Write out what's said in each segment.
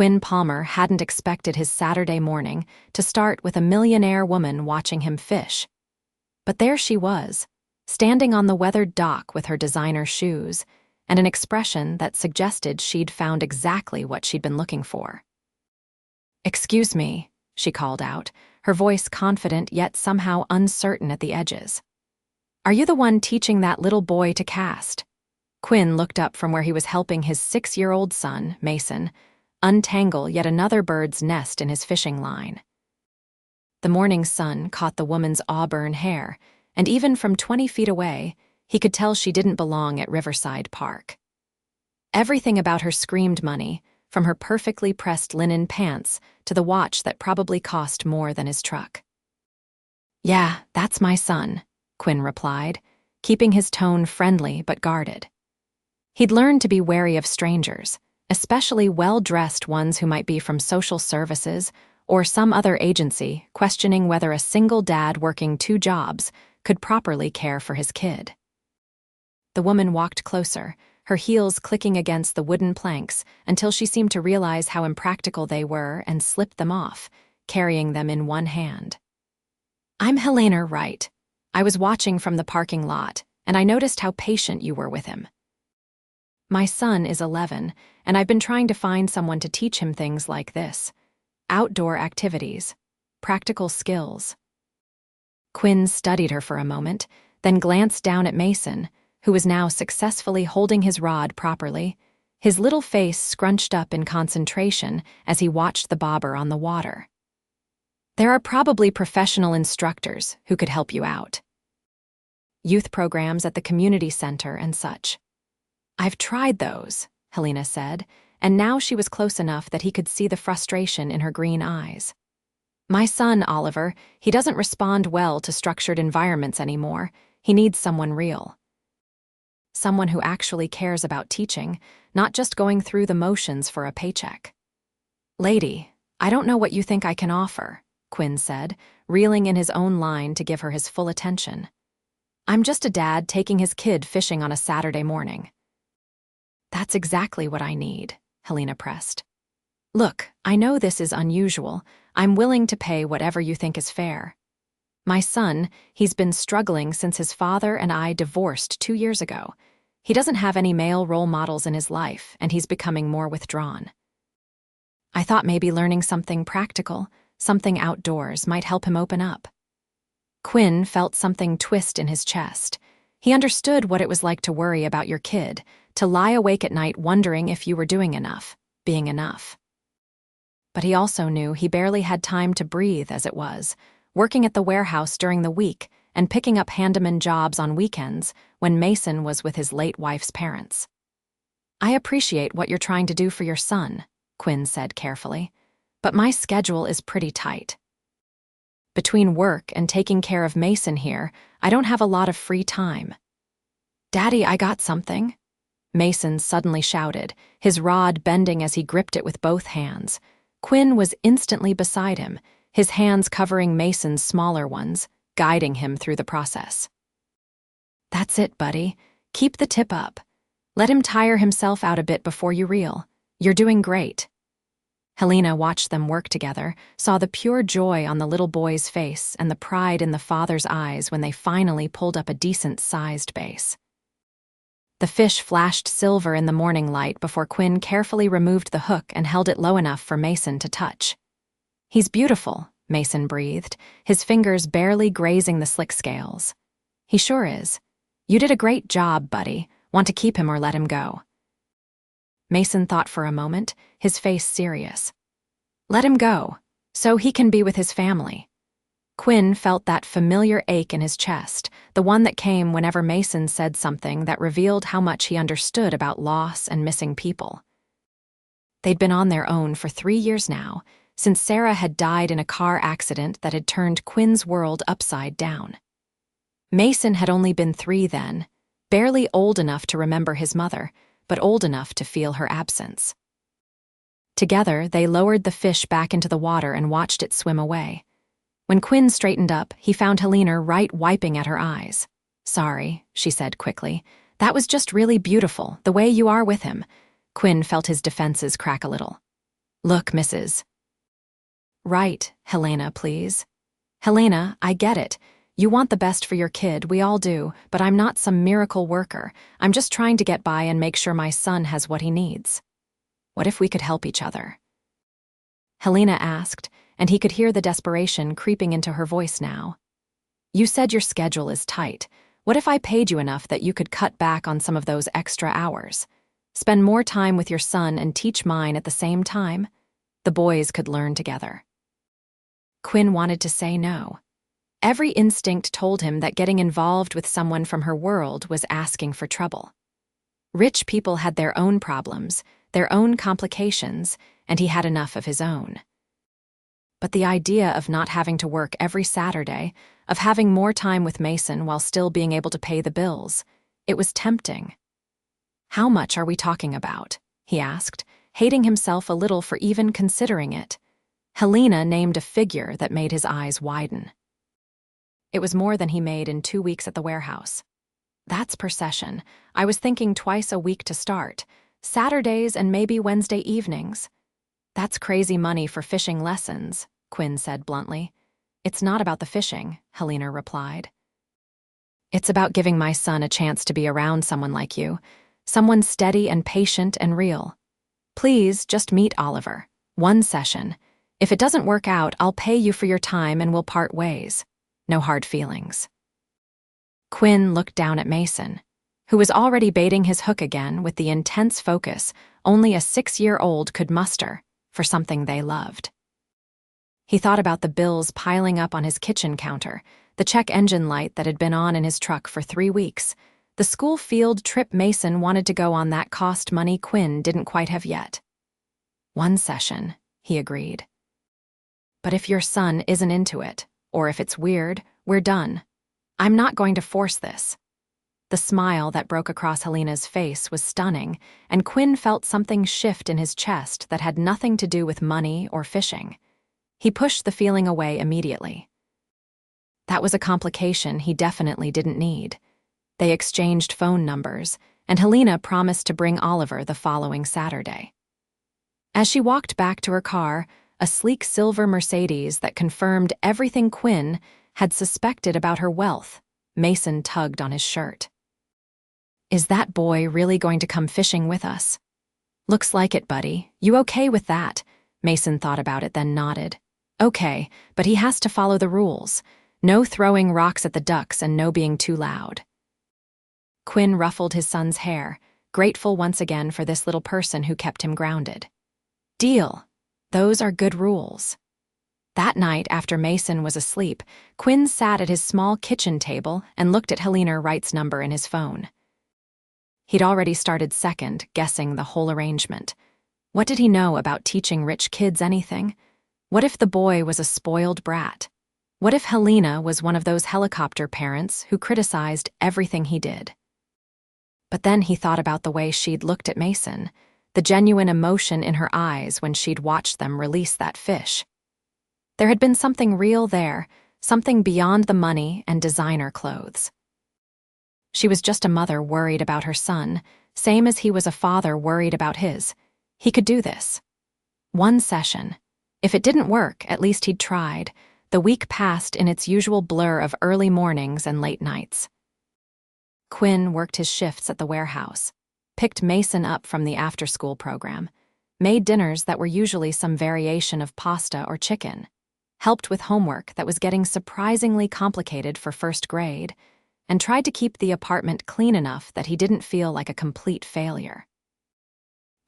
Quinn Palmer hadn't expected his Saturday morning to start with a millionaire woman watching him fish. But there she was, standing on the weathered dock with her designer shoes, and an expression that suggested she'd found exactly what she'd been looking for. "Excuse me," she called out, her voice confident yet somehow uncertain at the edges. "Are you the one teaching that little boy to cast?" Quinn looked up from where he was helping his 6-year-old son, Mason, untangle yet another bird's nest in his fishing line. The morning sun caught the woman's auburn hair, and even from 20 feet away, he could tell she didn't belong at Riverside Park. Everything about her screamed money, from her perfectly pressed linen pants to the watch that probably cost more than his truck. "Yeah, that's my son," Quinn replied, keeping his tone friendly but guarded. He'd learned to be wary of strangers, especially well-dressed ones who might be from social services or some other agency, questioning whether a single dad working 2 jobs could properly care for his kid. The woman walked closer, her heels clicking against the wooden planks until she seemed to realize how impractical they were and slipped them off, carrying them in one hand. "I'm Helena Wright. I was watching from the parking lot, and I noticed how patient you were with him. My son is 11, and I've been trying to find someone to teach him things like this. Outdoor activities, practical skills." Quinn studied her for a moment, then glanced down at Mason, who was now successfully holding his rod properly, his little face scrunched up in concentration as he watched the bobber on the water. "There are probably professional instructors who could help you out. Youth programs at the community center and such." "I've tried those," Helena said, and now she was close enough that he could see the frustration in her green eyes. "My son, Oliver, he doesn't respond well to structured environments anymore. He needs someone real. Someone who actually cares about teaching, not just going through the motions for a paycheck." "Lady, I don't know what you think I can offer," Quinn said, reeling in his own line to give her his full attention. "I'm just a dad taking his kid fishing on a Saturday morning." "That's exactly what I need," Helena pressed. "Look, I know this is unusual. I'm willing to pay whatever you think is fair. My son, he's been struggling since his father and I divorced 2 years ago. He doesn't have any male role models in his life, and he's becoming more withdrawn. I thought maybe learning something practical, something outdoors, might help him open up." Quinn felt something twist in his chest. He understood what it was like to worry about your kid, to lie awake at night wondering if you were doing enough, being enough. But he also knew he barely had time to breathe as it was, working at the warehouse during the week and picking up handyman jobs on weekends when Mason was with his late wife's parents. "I appreciate what you're trying to do for your son," Quinn said carefully, "but my schedule is pretty tight. Between work and taking care of Mason here, I don't have a lot of free time." "Daddy, I got something," Mason suddenly shouted, his rod bending as he gripped it with both hands. Quinn was instantly beside him, his hands covering Mason's smaller ones, guiding him through the process. "That's it, buddy. Keep the tip up. Let him tire himself out a bit before you reel. You're doing great." Helena watched them work together, saw the pure joy on the little boy's face and the pride in the father's eyes when they finally pulled up a decent-sized base. The fish flashed silver in the morning light before Quinn carefully removed the hook and held it low enough for Mason to touch. "He's beautiful," Mason breathed, his fingers barely grazing the slick scales. "He sure is. You did a great job, buddy. Want to keep him or let him go?" Mason thought for a moment, his face serious. "Let him go, so he can be with his family." Quinn felt that familiar ache in his chest, the one that came whenever Mason said something that revealed how much he understood about loss and missing people. They'd been on their own for 3 years now, since Sarah had died in a car accident that had turned Quinn's world upside down. Mason had only been 3 then, barely old enough to remember his mother, but old enough to feel her absence. Together, they lowered the fish back into the water and watched it swim away. When Quinn straightened up, he found Helena Wright wiping at her eyes. "Sorry," she said quickly. "That was just really beautiful, the way you are with him." Quinn felt his defenses crack a little. "Look, Mrs. Right, Helena, please. Helena, I get it. You want the best for your kid, we all do, but I'm not some miracle worker. I'm just trying to get by and make sure my son has what he needs. What if we could help each other?" Helena asked, and he could hear the desperation creeping into her voice now. "You said your schedule is tight. What if I paid you enough that you could cut back on some of those extra hours? Spend more time with your son and teach mine at the same time? The boys could learn together." Quinn wanted to say no. Every instinct told him that getting involved with someone from her world was asking for trouble. Rich people had their own problems, their own complications, and he had enough of his own. But the idea of not having to work every Saturday, of having more time with Mason while still being able to pay the bills, it was tempting. "How much are we talking about?" he asked, hating himself a little for even considering it. Helena named a figure that made his eyes widen. It was more than he made in 2 weeks at the warehouse. "That's per session. I was thinking twice a week to start. Saturdays and maybe Wednesday evenings." "That's crazy money for fishing lessons," Quinn said bluntly. "It's not about the fishing," Helena replied. "It's about giving my son a chance to be around someone like you, someone steady and patient and real. Please just meet Oliver. 1 session. If it doesn't work out, I'll pay you for your time and we'll part ways. No hard feelings." Quinn looked down at Mason, who was already baiting his hook again with the intense focus only a 6-year-old could muster for something they loved. He thought about the bills piling up on his kitchen counter, the check engine light that had been on in his truck for 3 weeks, the school field trip Mason wanted to go on that cost money Quinn didn't quite have yet. 1 session, he agreed. "But if your son isn't into it, or if it's weird, we're done. I'm not going to force this." The smile that broke across Helena's face was stunning, and Quinn felt something shift in his chest that had nothing to do with money or fishing. He pushed the feeling away immediately. That was a complication he definitely didn't need. They exchanged phone numbers, and Helena promised to bring Oliver the following Saturday. As she walked back to her car, a sleek silver Mercedes that confirmed everything Quinn had suspected about her wealth, Mason tugged on his shirt. "Is that boy really going to come fishing with us?" "Looks like it, buddy. You okay with that?" Mason thought about it, then nodded. "Okay, but he has to follow the rules. No throwing rocks at the ducks and no being too loud." Quinn ruffled his son's hair, grateful once again for this little person who kept him grounded. "Deal. Those are good rules." That night, after Mason was asleep, Quinn sat at his small kitchen table and looked at Helena Wright's number in his phone. He'd already started second, guessing the whole arrangement. What did he know about teaching rich kids anything? What if the boy was a spoiled brat? What if Helena was one of those helicopter parents who criticized everything he did? But then he thought about the way she'd looked at Mason, the genuine emotion in her eyes when she'd watched them release that fish. There had been something real there, something beyond the money and designer clothes. She was just a mother worried about her son, same as he was a father worried about his. He could do this. 1 session. If it didn't work, at least he'd tried. The week passed in its usual blur of early mornings and late nights. Quinn worked his shifts at the warehouse, picked Mason up from the after-school program, made dinners that were usually some variation of pasta or chicken, helped with homework that was getting surprisingly complicated for 1st grade, and tried to keep the apartment clean enough that he didn't feel like a complete failure.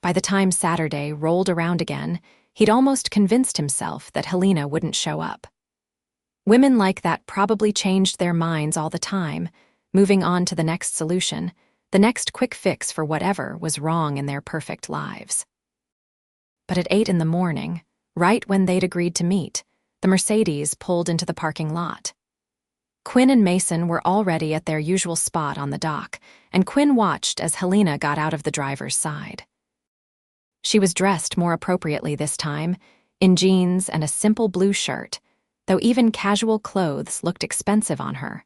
By the time Saturday rolled around again, he'd almost convinced himself that Helena wouldn't show up. Women like that probably changed their minds all the time, moving on to the next solution, the next quick fix for whatever was wrong in their perfect lives. But at 8 in the morning, right when they'd agreed to meet, the Mercedes pulled into the parking lot. Quinn and Mason were already at their usual spot on the dock, and Quinn watched as Helena got out of the driver's side. She was dressed more appropriately this time, in jeans and a simple blue shirt, though even casual clothes looked expensive on her.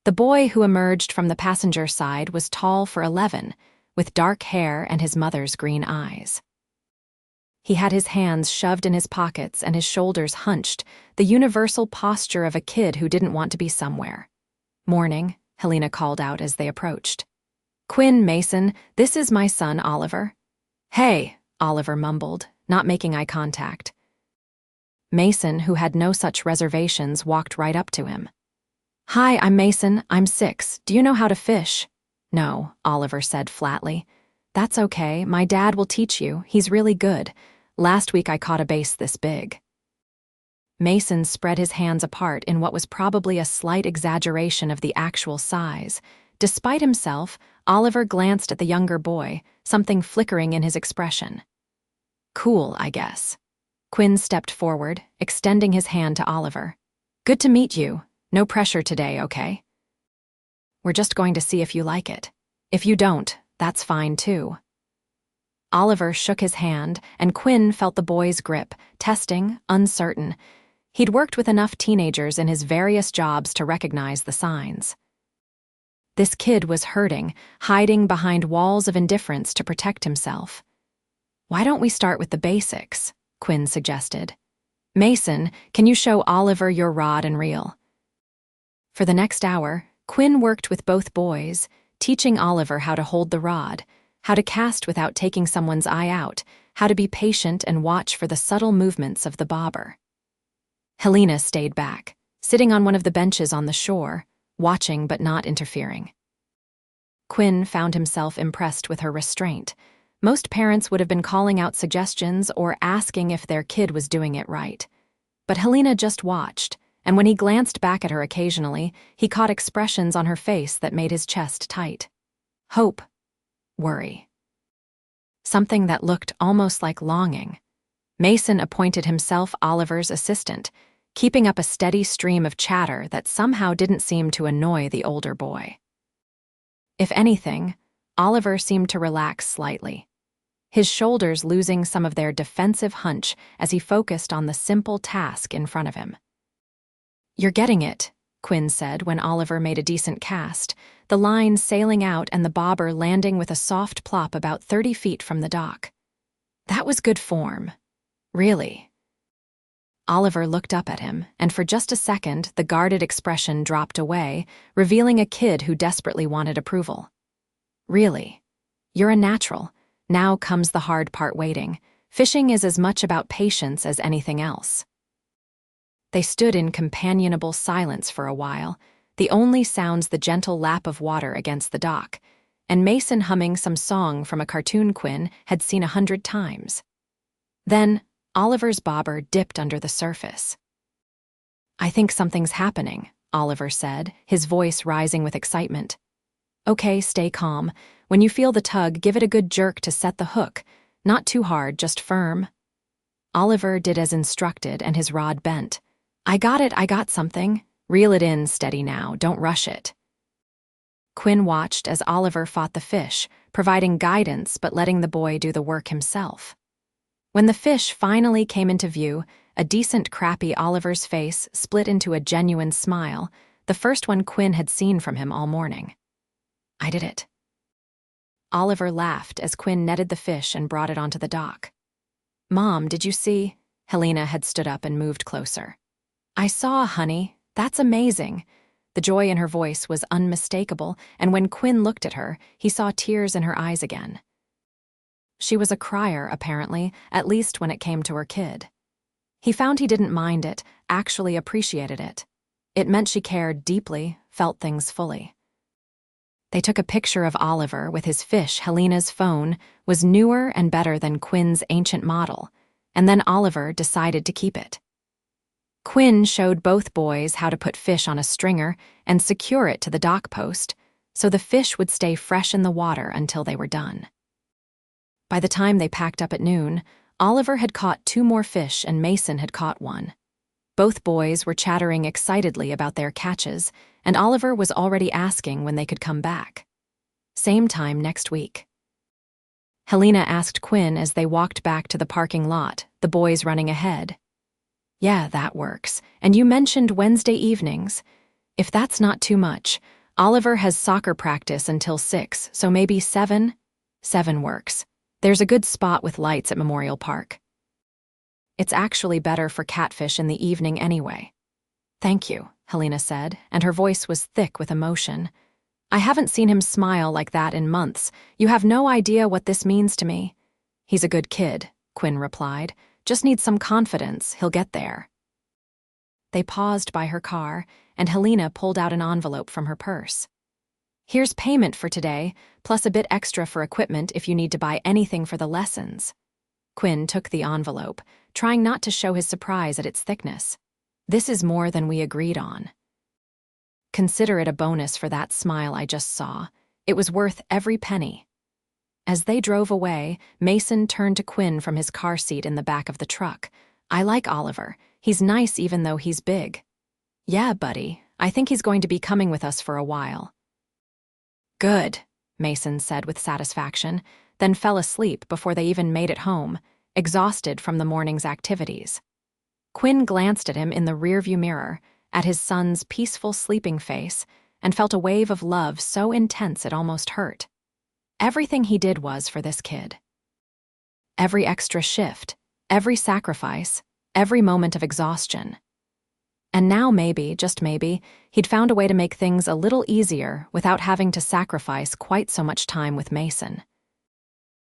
The boy who emerged from the passenger side was tall for 11, with dark hair and his mother's green eyes. He had his hands shoved in his pockets and his shoulders hunched, the universal posture of a kid who didn't want to be somewhere. "Morning," Helena called out as they approached. "Quinn, Mason, this is my son, Oliver." "Hey," Oliver mumbled, not making eye contact. Mason, who had no such reservations, walked right up to him. "Hi, I'm Mason. I'm 6. Do you know how to fish?" "No," Oliver said flatly. "That's okay. My dad will teach you. He's really good. Last week I caught a bass this big." Mason spread his hands apart in what was probably a slight exaggeration of the actual size. Despite himself, Oliver glanced at the younger boy, something flickering in his expression. "Cool, I guess." Quinn stepped forward, extending his hand to Oliver. "Good to meet you. No pressure today, okay? We're just going to see if you like it. If you don't, that's fine too." Oliver shook his hand, and Quinn felt the boy's grip, testing, uncertain. He'd worked with enough teenagers in his various jobs to recognize the signs. This kid was hurting, hiding behind walls of indifference to protect himself. "Why don't we start with the basics?" Quinn suggested. "Mason, can you show Oliver your rod and reel?" For the next hour, Quinn worked with both boys, teaching Oliver how to hold the rod, how to cast without taking someone's eye out, how to be patient and watch for the subtle movements of the bobber. Helena stayed back, sitting on one of the benches on the shore, watching but not interfering. Quinn found himself impressed with her restraint. Most parents would have been calling out suggestions or asking if their kid was doing it right. But Helena just watched, and when he glanced back at her occasionally, he caught expressions on her face that made his chest tight. Hope. Worry. Something that looked almost like longing. Mason appointed himself Oliver's assistant, keeping up a steady stream of chatter that somehow didn't seem to annoy the older boy. If anything, Oliver seemed to relax slightly, his shoulders losing some of their defensive hunch as he focused on the simple task in front of him. "You're getting it," Quinn said when Oliver made a decent cast, the line sailing out and the bobber landing with a soft plop about 30 feet from the dock. "That was good form." "Really?" Oliver looked up at him, and for just a second the guarded expression dropped away, revealing a kid who desperately wanted approval. "Really? You're a natural. Now comes the hard part, waiting. Fishing is as much about patience as anything else." They stood in companionable silence for a while, the only sounds the gentle lap of water against the dock, and Mason humming some song from a cartoon Quinn had seen 100 times. Then, Oliver's bobber dipped under the surface. "I think something's happening," Oliver said, his voice rising with excitement. "Okay, stay calm. When you feel the tug, give it a good jerk to set the hook. Not too hard, just firm." Oliver did as instructed, and his rod bent. I got something. Reel it in steady now, don't rush it." Quinn watched as Oliver fought the fish, providing guidance but letting the boy do the work himself. When the fish finally came into view, a decent crappie, Oliver's face split into a genuine smile, the first one Quinn had seen from him all morning. "I did it." Oliver laughed as Quinn netted the fish and brought it onto the dock. "Mom, did you see?" Helena had stood up and moved closer. "I saw, honey. That's amazing." The joy in her voice was unmistakable, and when Quinn looked at her, he saw tears in her eyes again. She was a crier, apparently, at least when it came to her kid. He found he didn't mind it, actually appreciated it. It meant she cared deeply, felt things fully. They took a picture of Oliver with his fish. Helena's phone was newer and better than Quinn's ancient model, and then Oliver decided to keep it. Quinn showed both boys how to put fish on a stringer and secure it to the dock post, so the fish would stay fresh in the water until they were done. By the time they packed up at noon, Oliver had caught 2 more fish and Mason had caught 1. Both boys were chattering excitedly about their catches, and Oliver was already asking when they could come back. Same time next week. Helena asked Quinn as they walked back to the parking lot, the boys running ahead. "Yeah, that works. And you mentioned Wednesday evenings. If that's not too much, Oliver has soccer practice until 6, so maybe 7? 7 works. There's a good spot with lights at Memorial Park." It's actually better for catfish in the evening anyway. Thank you, Helena said, and her voice was thick with emotion. I haven't seen him smile like that in months. You have no idea what this means to me. He's a good kid, Quinn replied. Just needs some confidence, he'll get there. They paused by her car, and Helena pulled out an envelope from her purse. Here's payment for today, plus a bit extra for equipment if you need to buy anything for the lessons. Quinn took the envelope, trying not to show his surprise at its thickness. This is more than we agreed on. Consider it a bonus for that smile I just saw. It was worth every penny. As they drove away, Mason turned to Quinn from his car seat in the back of the truck. I like Oliver. He's nice even though he's big. Yeah, buddy. I think he's going to be coming with us for a while. Good, Mason said with satisfaction, then fell asleep before they even made it home, exhausted from the morning's activities. Quinn glanced at him in the rearview mirror, at his son's peaceful sleeping face, and felt a wave of love so intense it almost hurt. Everything he did was for this kid. Every extra shift, every sacrifice, every moment of exhaustion. And now maybe, just maybe, he'd found a way to make things a little easier without having to sacrifice quite so much time with Mason.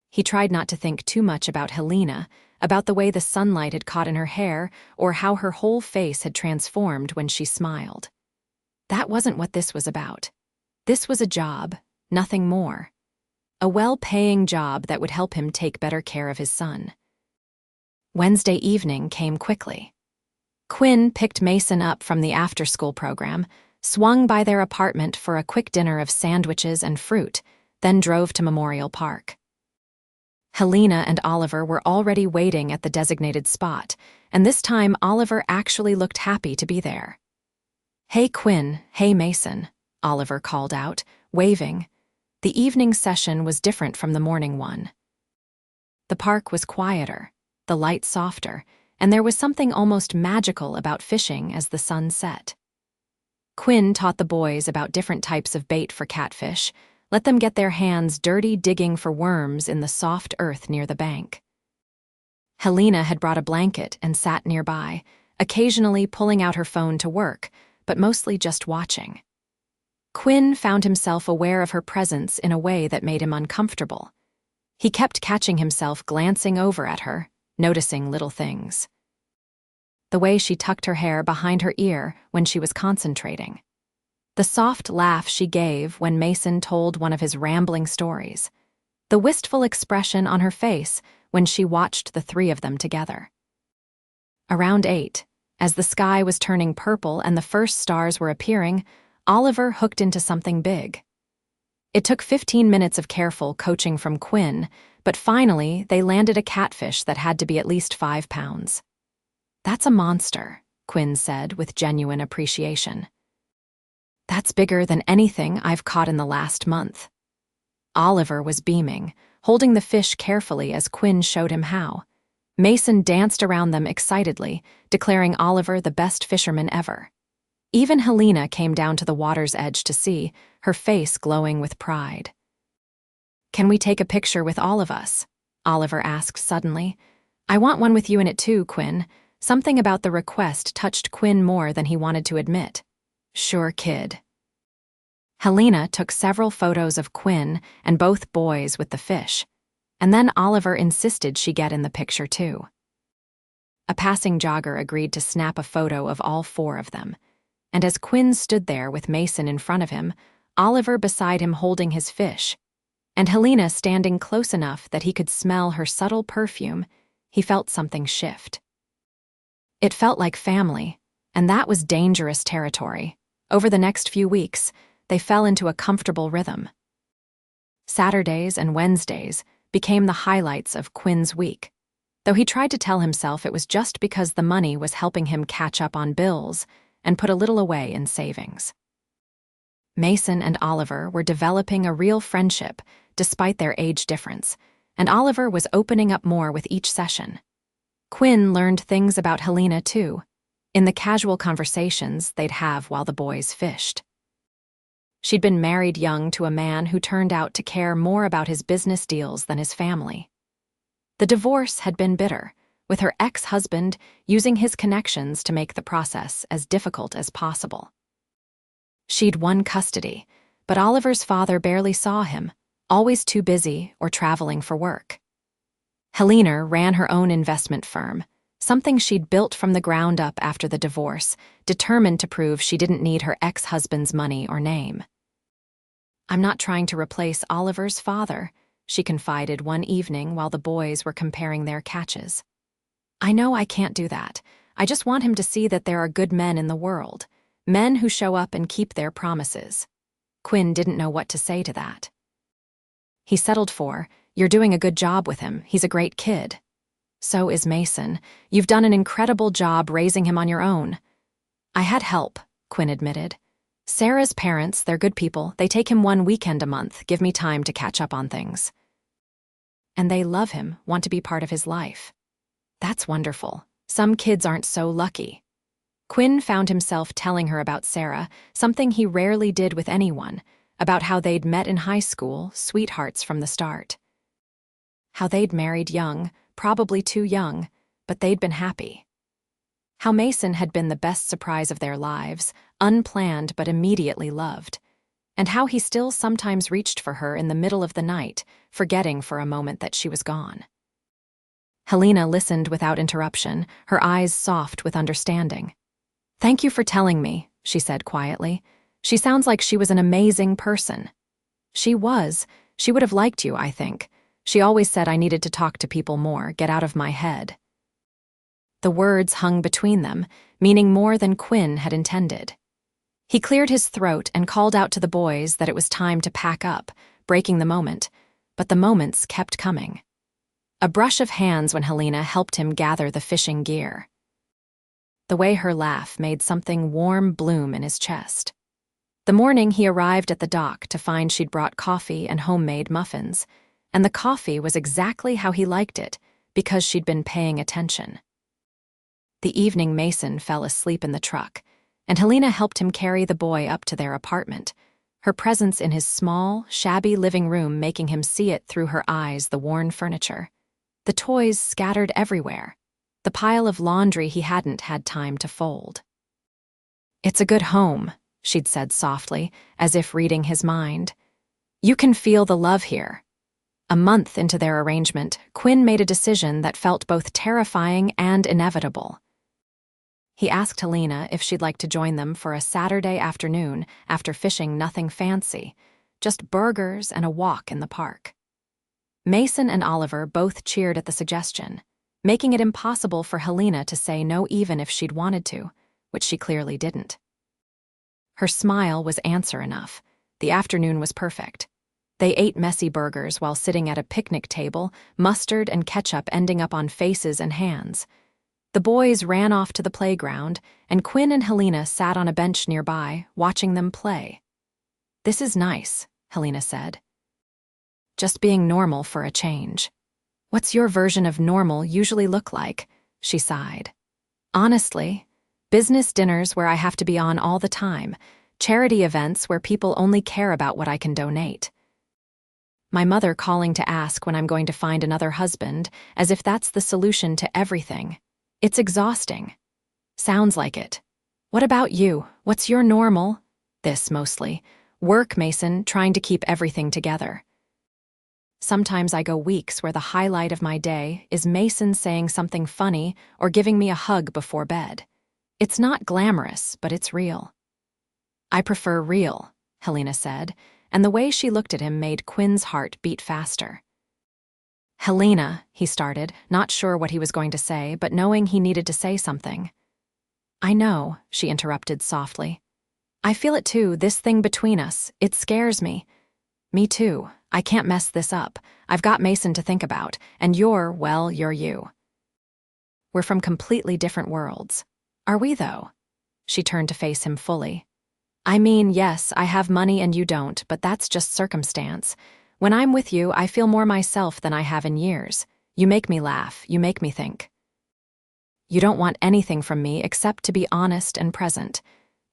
He tried not to think too much about Helena, about the way the sunlight had caught in her hair, or how her whole face had transformed when she smiled. That wasn't what this was about. This was a job, nothing more. A well-paying job that would help him take better care of his son. Wednesday evening came quickly. Quinn picked Mason up from the after-school program, swung by their apartment for a quick dinner of sandwiches and fruit, then drove to Memorial Park. Helena and Oliver were already waiting at the designated spot, and this time Oliver actually looked happy to be there. Hey Quinn, hey Mason, Oliver called out, waving. The evening session was different from the morning one. The park was quieter, the light softer, and there was something almost magical about fishing as the sun set. Quinn taught the boys about different types of bait for catfish, let them get their hands dirty digging for worms in the soft earth near the bank. Helena had brought a blanket and sat nearby, occasionally pulling out her phone to work, but mostly just watching. Quinn found himself aware of her presence in a way that made him uncomfortable. He kept catching himself glancing over at her, noticing little things. The way she tucked her hair behind her ear when she was concentrating. The soft laugh she gave when Mason told one of his rambling stories. The wistful expression on her face when she watched the three of them together. Around 8, as the sky was turning purple and the first stars were appearing, Oliver hooked into something big. It took 15 minutes of careful coaching from Quinn, but finally they landed a catfish that had to be at least 5 pounds. That's a monster, Quinn said with genuine appreciation. That's bigger than anything I've caught in the last month. Oliver was beaming, holding the fish carefully as Quinn showed him how. Mason danced around them excitedly, declaring Oliver the best fisherman ever. Even Helena came down to the water's edge to see, her face glowing with pride. Can we take a picture with all of us? Oliver asked suddenly. I want one with you in it too, Quinn. Something about the request touched Quinn more than he wanted to admit. Sure, kid. Helena took several photos of Quinn and both boys with the fish, and then Oliver insisted she get in the picture too. A passing jogger agreed to snap a photo of all 4 of them, and as Quinn stood there with Mason in front of him, Oliver beside him holding his fish, and Helena standing close enough that he could smell her subtle perfume, he felt something shift. It felt like family, and that was dangerous territory. Over the next few weeks, they fell into a comfortable rhythm. Saturdays and Wednesdays became the highlights of Quinn's week, though he tried to tell himself it was just because the money was helping him catch up on bills and put a little away in savings. Mason and Oliver were developing a real friendship despite their age difference, and Oliver was opening up more with each session. Quinn learned things about Helena too, in the casual conversations they'd have while the boys fished. She'd been married young to a man who turned out to care more about his business deals than his family. The divorce had been bitter, with her ex-husband using his connections to make the process as difficult as possible. She'd won custody, but Oliver's father barely saw him, always too busy or traveling for work. Helena ran her own investment firm, something she'd built from the ground up after the divorce, determined to prove she didn't need her ex-husband's money or name. "I'm not trying to replace Oliver's father," she confided one evening while the boys were comparing their catches. "I know I can't do that. I just want him to see that there are good men in the world, men who show up and keep their promises." Quinn didn't know what to say to that. He settled for, "You're doing a good job with him. He's a great kid." "So is Mason. You've done an incredible job raising him on your own." "I had help," Quinn admitted. "Sarah's parents, they're good people. They take him one weekend a month, give me time to catch up on things. And they love him, want to be part of his life." "That's wonderful. Some kids aren't so lucky." Quinn found himself telling her about Sarah, something he rarely did with anyone, about how they'd met in high school, sweethearts from the start. How they'd married young, probably too young, but they'd been happy. How Mason had been the best surprise of their lives, unplanned but immediately loved. And how he still sometimes reached for her in the middle of the night, forgetting for a moment that she was gone. Helena listened without interruption, her eyes soft with understanding. "Thank you for telling me," she said quietly. "She sounds like she was an amazing person." "She was. She would have liked you, I think. She always said I needed to talk to people more, get out of my head." The words hung between them, meaning more than Quinn had intended. He cleared his throat and called out to the boys that it was time to pack up, breaking the moment, but the moments kept coming. A brush of hands when Helena helped him gather the fishing gear. The way her laugh made something warm bloom in his chest. The morning he arrived at the dock to find she'd brought coffee and homemade muffins, and the coffee was exactly how he liked it, because she'd been paying attention. The evening Mason fell asleep in the truck, and Helena helped him carry the boy up to their apartment, her presence in his small, shabby living room making him see it through her eyes, the worn furniture, the toys scattered everywhere, the pile of laundry he hadn't had time to fold. "It's a good home," she'd said softly, as if reading his mind. "You can feel the love here." A month into their arrangement, Quinn made a decision that felt both terrifying and inevitable. He asked Helena if she'd like to join them for a Saturday afternoon after fishing nothing fancy, just burgers and a walk in the park. Mason and Oliver both cheered at the suggestion, making it impossible for Helena to say no even if she'd wanted to, which she clearly didn't. Her smile was answer enough. The afternoon was perfect. They ate messy burgers while sitting at a picnic table, mustard and ketchup ending up on faces and hands. The boys ran off to the playground, and Quinn and Helena sat on a bench nearby, watching them play. "This is nice," Helena said. "Just being normal for a change." "What's your version of normal usually look like?" she sighed. "Honestly, business dinners where I have to be on all the time, charity events where people only care about what I can donate. My mother calling to ask when I'm going to find another husband, as if that's the solution to everything. It's exhausting." "Sounds like it. What about you? What's your normal?" "This, mostly. Work, Mason, trying to keep everything together. Sometimes I go weeks where the highlight of my day is Mason saying something funny or giving me a hug before bed. It's not glamorous, but it's real." "I prefer real," Helena said, and the way she looked at him made Quinn's heart beat faster. "Helena," he started, not sure what he was going to say, but knowing he needed to say something. "I know," she interrupted softly. "I feel it too, this thing between us. It scares me." "Me too. I can't mess this up. I've got Mason to think about, and well, you're you. We're from completely different worlds." "Are we, though?" She turned to face him fully. "I mean, yes, I have money and you don't, but that's just circumstance. When I'm with you, I feel more myself than I have in years. You make me laugh, you make me think. You don't want anything from me except to be honest and present.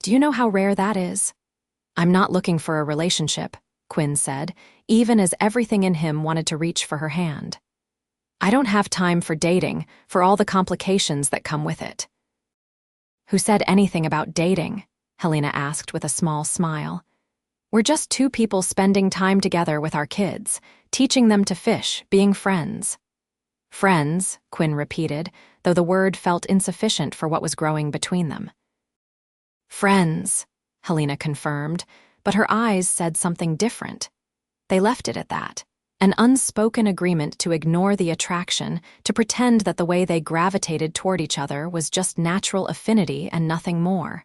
Do you know how rare that is?" "I'm not looking for a relationship," Quinn said, even as everything in him wanted to reach for her hand. I don't have time for dating, for all the complications that come with it. Who said anything about dating? Helena asked with a small smile. We're just two people spending time together with our kids, teaching them to fish, being friends. Friends, Quinn repeated, though the word felt insufficient for what was growing between them. Friends, Helena confirmed, but her eyes said something different. They left it at that. An unspoken agreement to ignore the attraction, to pretend that the way they gravitated toward each other was just natural affinity and nothing more.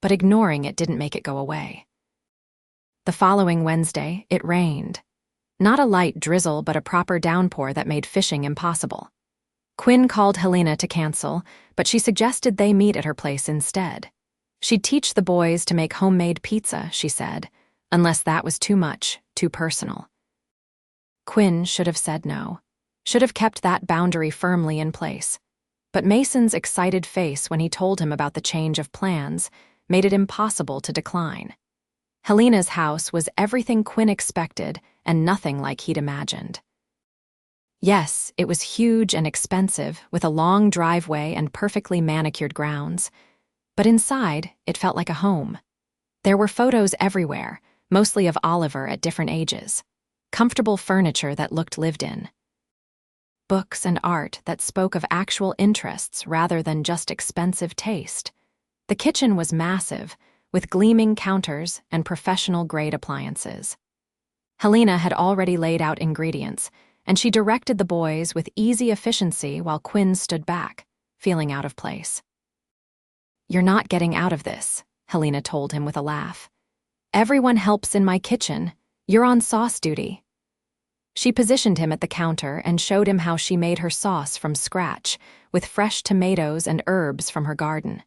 But ignoring it didn't make it go away. The following Wednesday, it rained. Not a light drizzle, but a proper downpour that made fishing impossible. Quinn called Helena to cancel, but she suggested they meet at her place instead. She'd teach the boys to make homemade pizza, she said, unless that was too much, too personal. Quinn should have said no, should have kept that boundary firmly in place. But Mason's excited face when he told him about the change of plans made it impossible to decline. Helena's house was everything Quinn expected and nothing like he'd imagined. Yes, it was huge and expensive, with a long driveway and perfectly manicured grounds. But inside, it felt like a home. There were photos everywhere, mostly of Oliver at different ages. Comfortable furniture that looked lived in. Books and art that spoke of actual interests rather than just expensive taste. The kitchen was massive, with gleaming counters and professional-grade appliances. Helena had already laid out ingredients, and she directed the boys with easy efficiency while Quinn stood back, feeling out of place. You're not getting out of this, Helena told him with a laugh. Everyone helps in my kitchen. You're on sauce duty. She positioned him at the counter and showed him how she made her sauce from scratch, with fresh tomatoes and herbs from her garden.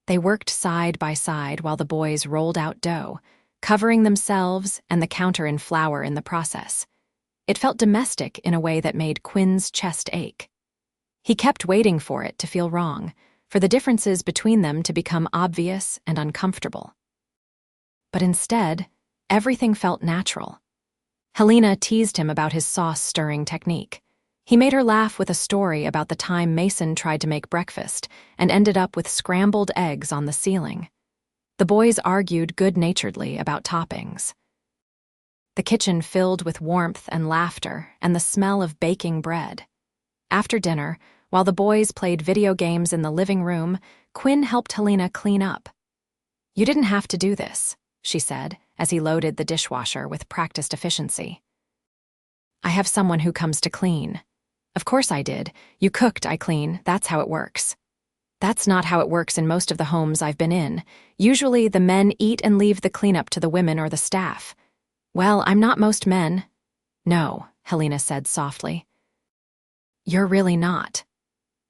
They worked side by side while the boys rolled out dough, covering themselves and the counter in flour in the process. It felt domestic in a way that made Quinn's chest ache. He kept waiting for it to feel wrong, for the differences between them to become obvious and uncomfortable. But instead, everything felt natural. Helena teased him about his sauce-stirring technique. He made her laugh with a story about the time Mason tried to make breakfast and ended up with scrambled eggs on the ceiling. The boys argued good-naturedly about toppings. The kitchen filled with warmth and laughter and the smell of baking bread. After dinner, while the boys played video games in the living room, Quinn helped Helena clean up. You didn't have to do this, she said, as he loaded the dishwasher with practiced efficiency. I have someone who comes to clean. Of course I did. You cooked, I clean. That's how it works. That's not how it works in most of the homes I've been in. Usually the men eat and leave the cleanup to the women or the staff. Well, I'm not most men. No, Helena said softly. You're really not.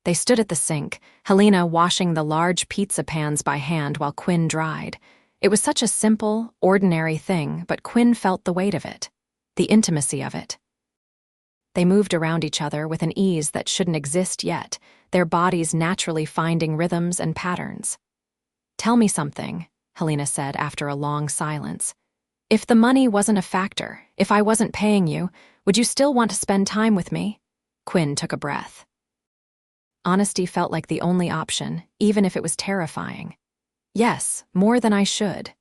They stood at the sink, Helena washing the large pizza pans by hand while Quinn dried. It was such a simple, ordinary thing, but Quinn felt the weight of it, the intimacy of it. They moved around each other with an ease that shouldn't exist yet, their bodies naturally finding rhythms and patterns. Tell me something, Helena said after a long silence. If the money wasn't a factor, if I wasn't paying you, would you still want to spend time with me? Quinn took a breath. Honesty felt like the only option, even if it was terrifying. Yes, more than I should.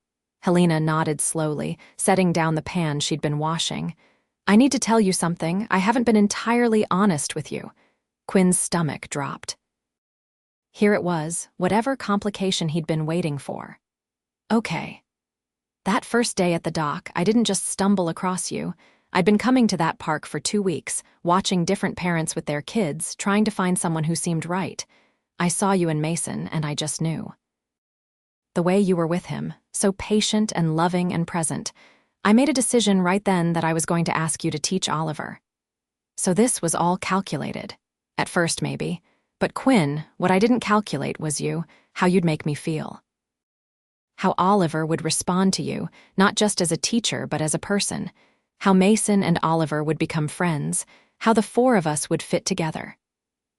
Helena nodded slowly, setting down the pan she'd been washing. I need to tell you something. I haven't been entirely honest with you. Quinn's stomach dropped. Here it was, whatever complication he'd been waiting for. Okay. That first day at the dock, I didn't just stumble across you. I'd been coming to that park for 2 weeks, watching different parents with their kids, trying to find someone who seemed right. I saw you and Mason, and I just knew. The way you were with him, so patient and loving and present, I made a decision right then that I was going to ask you to teach Oliver. So this was all calculated. At first, maybe. But Quinn, what I didn't calculate was you, how you'd make me feel. How Oliver would respond to you, not just as a teacher, but as a person. How Mason and Oliver would become friends. How the 4 of us would fit together.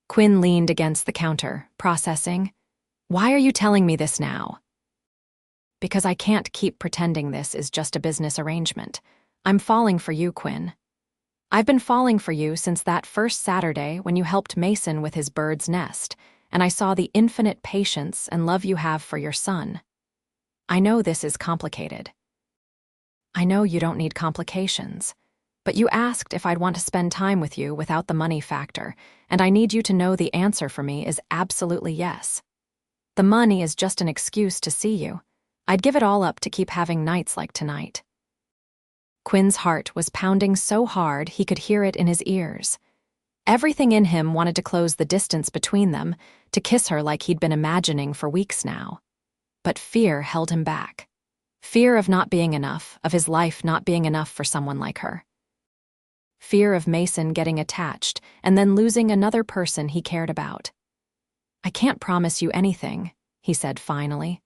Quinn leaned against the counter, processing. Why are you telling me this now? Because I can't keep pretending this is just a business arrangement. I'm falling for you, Quinn. I've been falling for you since that first Saturday when you helped Mason with his bird's nest, and I saw the infinite patience and love you have for your son. I know this is complicated. I know you don't need complications. But you asked if I'd want to spend time with you without the money factor, and I need you to know the answer for me is absolutely yes. The money is just an excuse to see you. I'd give it all up to keep having nights like tonight. Quinn's heart was pounding so hard he could hear it in his ears. Everything in him wanted to close the distance between them, to kiss her like he'd been imagining for weeks now. But fear held him back. Fear of not being enough, of his life not being enough for someone like her. Fear of Mason getting attached and then losing another person he cared about. I can't promise you anything, he said finally.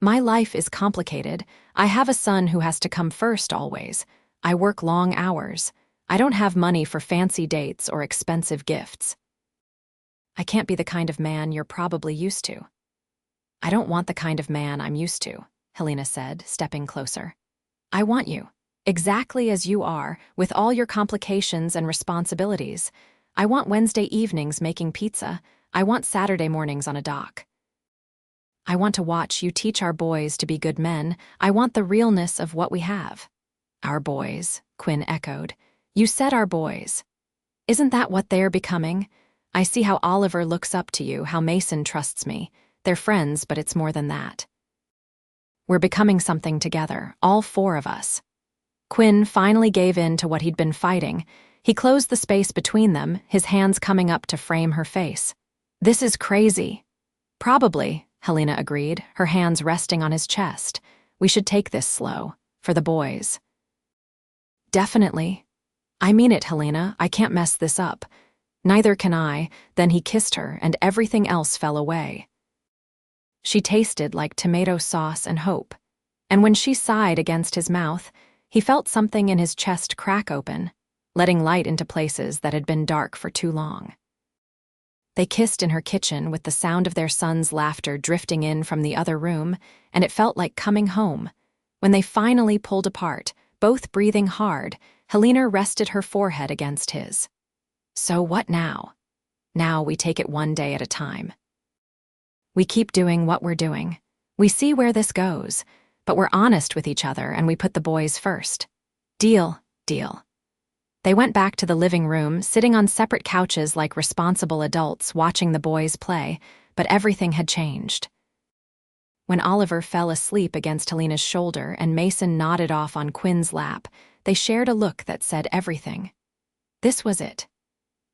My life is complicated. I have a son who has to come first always. I work long hours. I don't have money for fancy dates or expensive gifts. I can't be the kind of man you're probably used to. I don't want the kind of man I'm used to, Helena said, stepping closer. I want you. Exactly as you are, with all your complications and responsibilities. I want Wednesday evenings making pizza. I want Saturday mornings on a dock. I want to watch you teach our boys to be good men. I want the realness of what we have. Our boys, Quinn echoed. You said our boys. Isn't that what they're becoming? I see how Oliver looks up to you, how Mason trusts me. They're friends, but it's more than that. We're becoming something together, all four of us. Quinn finally gave in to what he'd been fighting. He closed the space between them, his hands coming up to frame her face. This is crazy. Probably, Helena agreed, her hands resting on his chest. We should take this slow, for the boys. Definitely. I mean it, Helena, I can't mess this up. Neither can I. Then he kissed her, and everything else fell away. She tasted like tomato sauce and hope. And when she sighed against his mouth, he felt something in his chest crack open, letting light into places that had been dark for too long. They kissed in her kitchen with the sound of their son's laughter drifting in from the other room, and it felt like coming home. When they finally pulled apart, both breathing hard, Helena rested her forehead against his. So what now? Now we take it one day at a time. We keep doing what we're doing. We see where this goes. But we're honest with each other and we put the boys first. Deal, deal. They went back to the living room, sitting on separate couches like responsible adults watching the boys play, but everything had changed. When Oliver fell asleep against Helena's shoulder and Mason nodded off on Quinn's lap, they shared a look that said everything. This was it.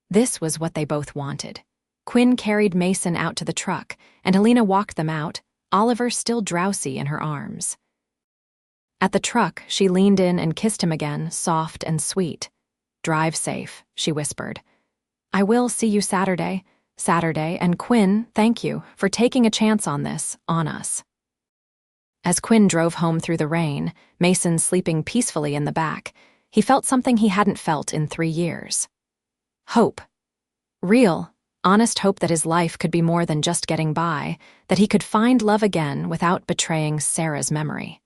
This was what they both wanted. Quinn carried Mason out to the truck, and Helena walked them out, Oliver still drowsy in her arms. At the truck, she leaned in and kissed him again, soft and sweet. Drive safe, she whispered. I will see you Saturday, and Quinn, thank you for taking a chance on this, on us. As Quinn drove home through the rain, Mason sleeping peacefully in the back, he felt something he hadn't felt in 3 years. Hope. Real, honest hope that his life could be more than just getting by, that he could find love again without betraying Sarah's memory.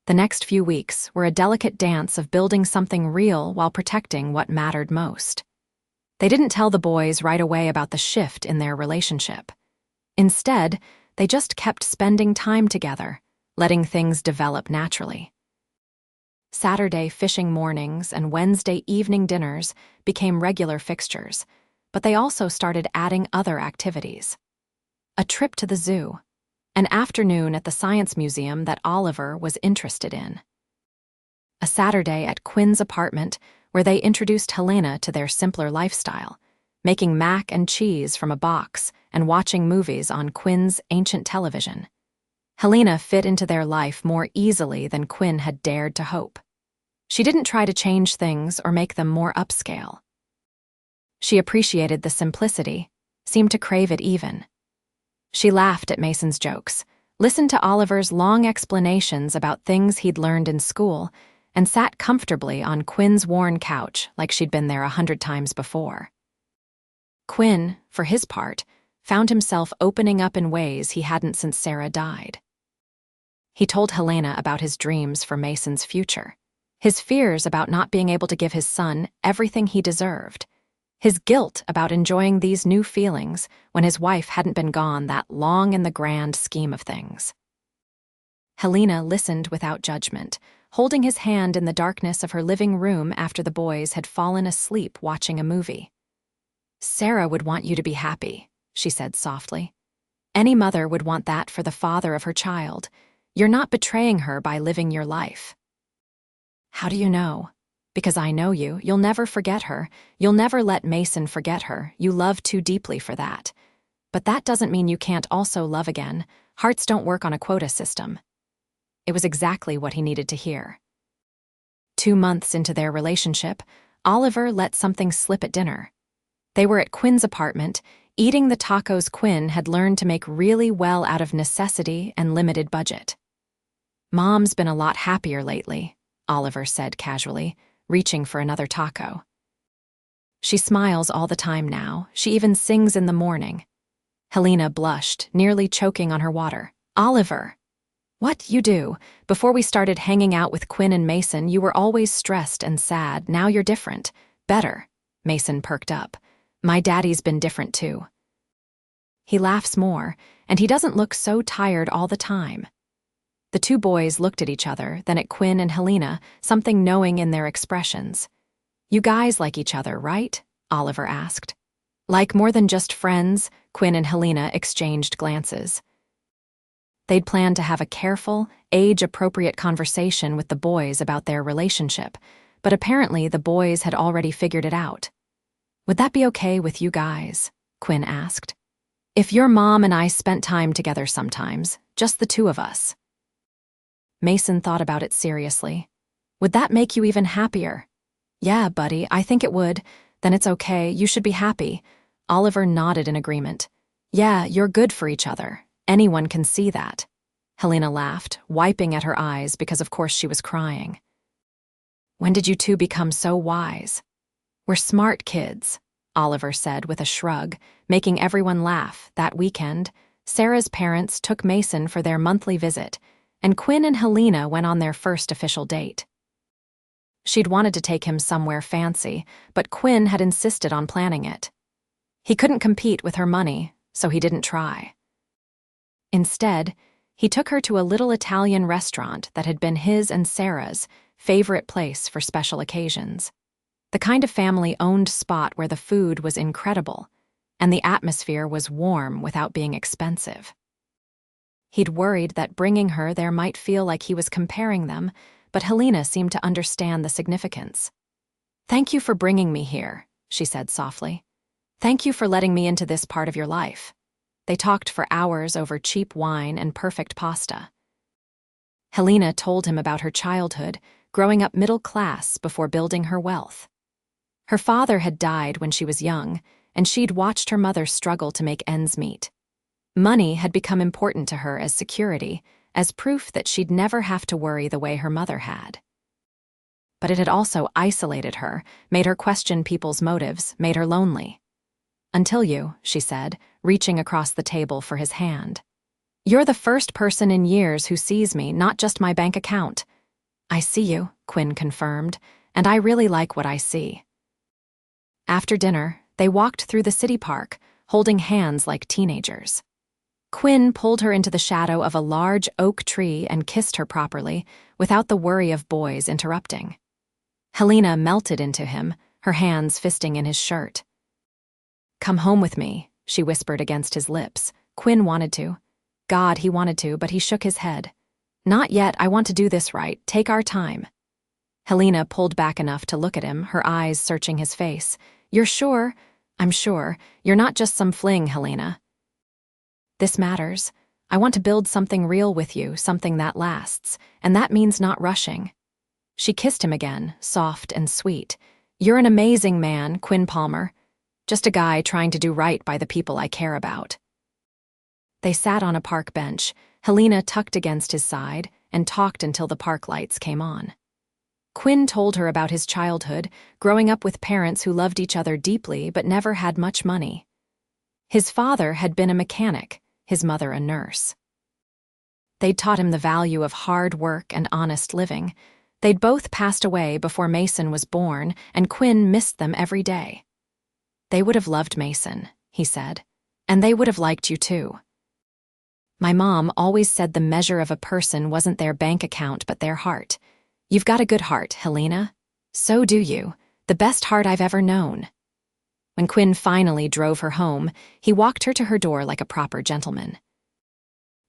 The next few weeks were a delicate dance of building something real while protecting what mattered most. They didn't tell the boys right away about the shift in their relationship. Instead, they just kept spending time together, letting things develop naturally. Saturday fishing mornings and Wednesday evening dinners became regular fixtures, but they also started adding other activities. A trip to the zoo. An afternoon at the science museum that Oliver was interested in. A Saturday at Quinn's apartment where they introduced Helena to their simpler lifestyle, making mac and cheese from a box and watching movies on Quinn's ancient television. Helena fit into their life more easily than Quinn had dared to hope. She didn't try to change things or make them more upscale. She appreciated the simplicity, seemed to crave it even. She laughed at Mason's jokes, listened to Oliver's long explanations about things he'd learned in school, and sat comfortably on Quinn's worn couch like she'd been there 100 times before. Quinn, for his part, found himself opening up in ways he hadn't since Sarah died. He told Helena about his dreams for Mason's future. His fears about not being able to give his son everything he deserved. His guilt about enjoying these new feelings when his wife hadn't been gone that long in the grand scheme of things. Helena listened without judgment, holding his hand in the darkness of her living room after the boys had fallen asleep watching a movie. "Sarah would want you to be happy," she said softly. "Any mother would want that for the father of her child. You're not betraying her by living your life." "How do you know?" "Because I know you. You'll never forget her. You'll never let Mason forget her. You love too deeply for that. But that doesn't mean you can't also love again. Hearts don't work on a quota system." It was exactly what he needed to hear. 2 months into their relationship, Oliver let something slip at dinner. They were at Quinn's apartment, eating the tacos Quinn had learned to make really well out of necessity and limited budget. "Mom's been a lot happier lately," Oliver said casually, reaching for another taco. "She smiles all the time now. She even sings in the morning." Helena blushed, nearly choking on her water. "Oliver." "What you do? Before we started hanging out with Quinn and Mason, you were always stressed and sad. Now you're different. Better." Mason perked up. "My daddy's been different too. He laughs more, and he doesn't look so tired all the time." The two boys looked at each other, then at Quinn and Helena, something knowing in their expressions. "You guys like each other, right?" Oliver asked. "Like more than just friends?" Quinn and Helena exchanged glances. They'd planned to have a careful, age-appropriate conversation with the boys about their relationship, but apparently the boys had already figured it out. "Would that be okay with you guys?" Quinn asked. "If your mom and I spent time together sometimes, just the two of us." Mason thought about it seriously. "Would that make you even happier?" "Yeah, buddy, I think it would. Then it's okay, you should be happy." Oliver nodded in agreement. "Yeah, you're good for each other. Anyone can see that." Helena laughed, wiping at her eyes because of course she was crying. "When did you two become so wise?" "We're smart kids," Oliver said with a shrug, making everyone laugh. That weekend, Sarah's parents took Mason for their monthly visit, and Quinn and Helena went on their first official date. She'd wanted to take him somewhere fancy, but Quinn had insisted on planning it. He couldn't compete with her money, so he didn't try. Instead, he took her to a little Italian restaurant that had been his and Sarah's favorite place for special occasions. The kind of family-owned spot where the food was incredible, and the atmosphere was warm without being expensive. He'd worried that bringing her there might feel like he was comparing them, but Helena seemed to understand the significance. "Thank you for bringing me here," she said softly. "Thank you for letting me into this part of your life." They talked for hours over cheap wine and perfect pasta. Helena told him about her childhood, growing up middle class before building her wealth. Her father had died when she was young, and she'd watched her mother struggle to make ends meet. Money had become important to her as security, as proof that she'd never have to worry the way her mother had. But it had also isolated her, made her question people's motives, made her lonely. "Until you," she said, reaching across the table for his hand. "You're the first person in years who sees me, not just my bank account." "I see you," Quinn confirmed, "and I really like what I see." After dinner, they walked through the city park, holding hands like teenagers. Quinn pulled her into the shadow of a large oak tree and kissed her properly, without the worry of boys interrupting. Helena melted into him, her hands fisting in his shirt. "Come home with me," she whispered against his lips. Quinn wanted to. God, he wanted to, but he shook his head. "Not yet, I want to do this right. Take our time." Helena pulled back enough to look at him, her eyes searching his face. "You're sure?" "I'm sure. You're not just some fling, Helena. This matters. I want to build something real with you, something that lasts, and that means not rushing." She kissed him again, soft and sweet. "You're an amazing man, Quinn Palmer. Just a guy trying to do right by the people I care about." They sat on a park bench, Helena tucked against his side, and talked until the park lights came on. Quinn told her about his childhood, growing up with parents who loved each other deeply but never had much money. His father had been a mechanic, his mother a nurse. They'd taught him the value of hard work and honest living, They'd both passed away before Mason was born, and Quinn missed them every day. "They would have loved Mason," he said. "And they would have liked you too. My mom always said the measure of a person wasn't their bank account but their heart. You've got a good heart, Helena. So do you. The best heart I've ever known." When Quinn finally drove her home, he walked her to her door like a proper gentleman.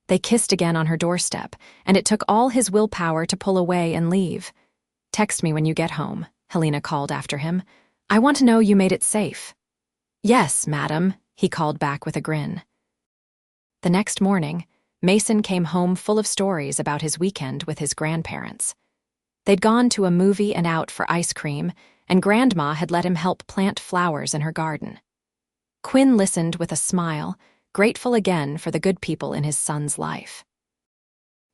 They kissed again on her doorstep, and it took all his willpower to pull away and leave. "Text me when you get home," Helena called after him. "I want to know you made it safe." "Yes, madam," he called back with a grin. The next morning, Mason came home full of stories about his weekend with his grandparents. They'd gone to a movie and out for ice cream, and Grandma had let him help plant flowers in her garden. Quinn listened with a smile, grateful again for the good people in his son's life.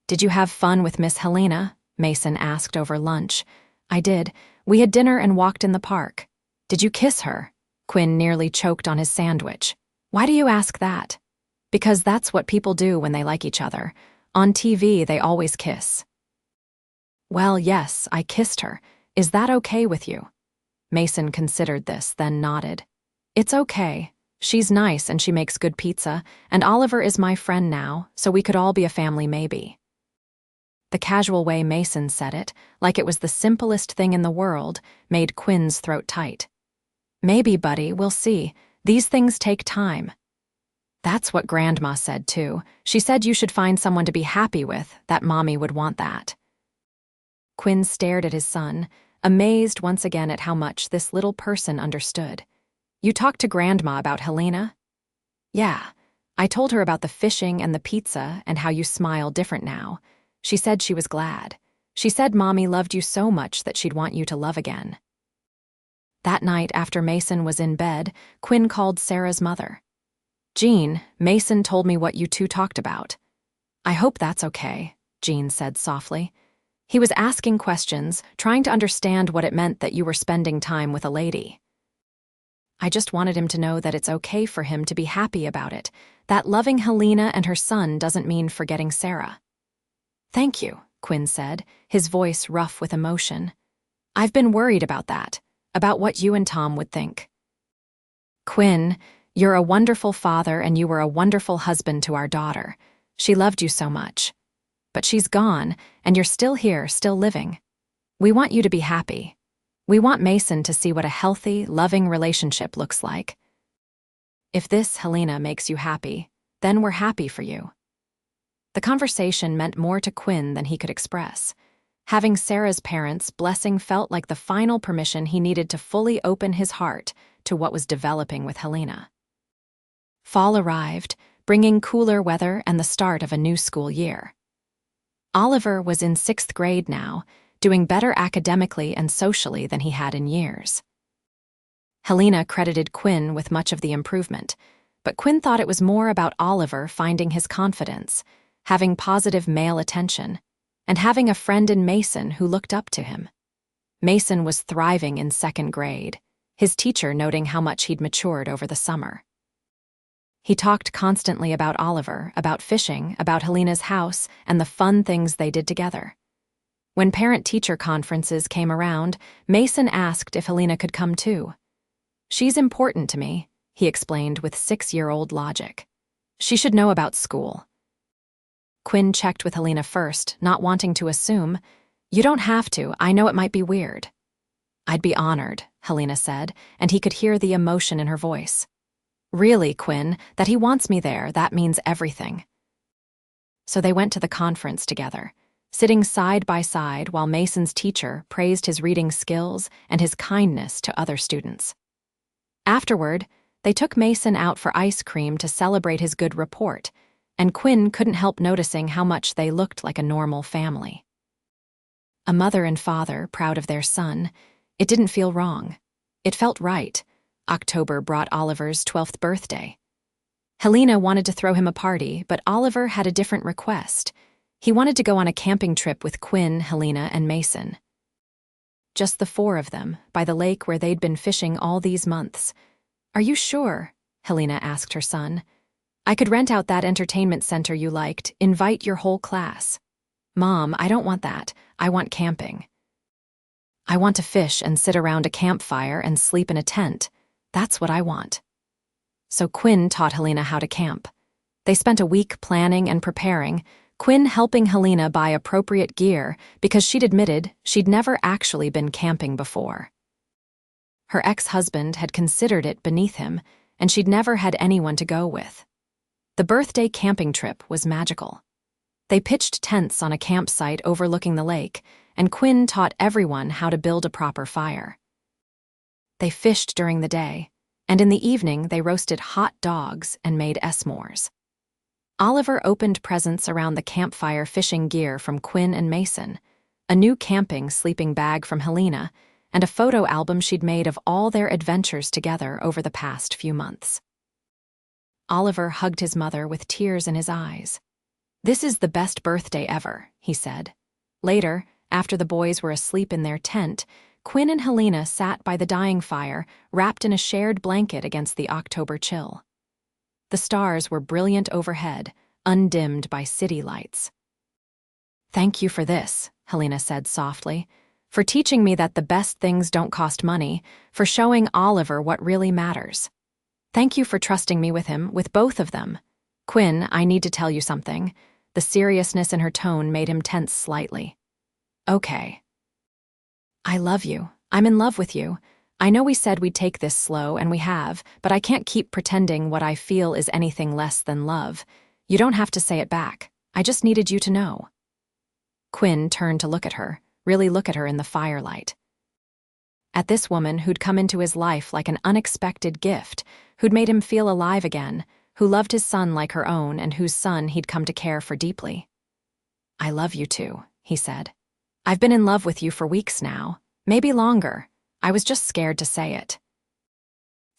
"Did you have fun with Miss Helena?" Mason asked over lunch. "I did. We had dinner and walked in the park." "Did you kiss her?" Quinn nearly choked on his sandwich. "Why do you ask that?" "Because that's what people do when they like each other. On TV, they always kiss." "Well, yes, I kissed her. Is that okay with you?" Mason considered this, then nodded. "It's okay. She's nice and she makes good pizza, and Oliver is my friend now, so we could all be a family maybe." The casual way Mason said it, like it was the simplest thing in the world, made Quinn's throat tight. "Maybe, buddy, we'll see. These things take time." "That's what Grandma said, too. She said you should find someone to be happy with, that Mommy would want that." Quinn stared at his son, amazed once again at how much this little person understood. "You talked to Grandma about Helena?" "Yeah. I told her about the fishing and the pizza and how you smile different now. She said she was glad. She said Mommy loved you so much that she'd want you to love again." That night, after Mason was in bed, Quinn called Sarah's mother. "Jean, Mason told me what you two talked about." "I hope that's okay," Jean said softly. "He was asking questions, trying to understand what it meant that you were spending time with a lady." "I just wanted him to know that it's okay for him to be happy about it, that loving Helena and her son doesn't mean forgetting Sarah." "Thank you," Quinn said, his voice rough with emotion. "I've been worried about that, about what you and Tom would think." "Quinn, you're a wonderful father and you were a wonderful husband to our daughter. She loved you so much. But she's gone, and you're still here, still living. We want you to be happy. We want Mason to see what a healthy, loving relationship looks like. If this, Helena, makes you happy, then we're happy for you." The conversation meant more to Quinn than he could express. Having Sarah's parents' blessing felt like the final permission he needed to fully open his heart to what was developing with Helena. Fall arrived, bringing cooler weather and the start of a new school year. Oliver was in 6th grade now, doing better academically and socially than he had in years. Helena credited Quinn with much of the improvement, but Quinn thought it was more about Oliver finding his confidence, having positive male attention, and having a friend in Mason who looked up to him. Mason was thriving in 2nd grade, his teacher noting how much he'd matured over the summer. He talked constantly about Oliver, about fishing, about Helena's house, and the fun things they did together. When parent-teacher conferences came around, Mason asked if Helena could come too. "She's important to me," he explained with 6-year-old logic. "She should know about school." Quinn checked with Helena first, not wanting to assume. "You don't have to, I know it might be weird." "I'd be honored," Helena said, and he could hear the emotion in her voice. "Really, Quinn, that he wants me there, that means everything." So they went to the conference together, sitting side by side while Mason's teacher praised his reading skills and his kindness to other students. Afterward, they took Mason out for ice cream to celebrate his good report, and Quinn couldn't help noticing how much they looked like a normal family. A mother and father proud of their son, it didn't feel wrong. It felt right. October brought Oliver's 12th birthday. Helena wanted to throw him a party, but Oliver had a different request. He wanted to go on a camping trip with Quinn, Helena, and Mason. Just the 4 of them, by the lake where they'd been fishing all these months. "Are you sure?" Helena asked her son. "I could rent out that entertainment center you liked, invite your whole class." "Mom, I don't want that. I want camping." I want to fish and sit around a campfire and sleep in a tent. That's what I want. So Quinn taught Helena how to camp. They spent a week planning and preparing, Quinn helping Helena buy appropriate gear because she'd admitted she'd never actually been camping before. Her ex-husband had considered it beneath him, and she'd never had anyone to go with. The birthday camping trip was magical. They pitched tents on a campsite overlooking the lake, and Quinn taught everyone how to build a proper fire. They fished during the day, and in the evening they roasted hot dogs and made s'mores. Oliver opened presents around the campfire fishing gear from Quinn and Mason, a new camping sleeping bag from Helena, and a photo album she'd made of all their adventures together over the past few months. Oliver hugged his mother with tears in his eyes. "This is the best birthday ever," he said. Later, after the boys were asleep in their tent, Quinn and Helena sat by the dying fire, wrapped in a shared blanket against the October chill. The stars were brilliant overhead, undimmed by city lights. "Thank you for this," Helena said softly, "for teaching me that the best things don't cost money, for showing Oliver what really matters. Thank you for trusting me with him, with both of them. Quinn, I need to tell you something." The seriousness in her tone made him tense slightly. "Okay. I love you. I'm in love with you. I know we said we'd take this slow, and we have, but I can't keep pretending what I feel is anything less than love. You don't have to say it back. I just needed you to know." Quinn turned to look at her, really look at her in the firelight. At this woman who'd come into his life like an unexpected gift, who'd made him feel alive again, who loved his son like her own and whose son he'd come to care for deeply. "I love you too," he said. "I've been in love with you for weeks now, maybe longer. I was just scared to say it."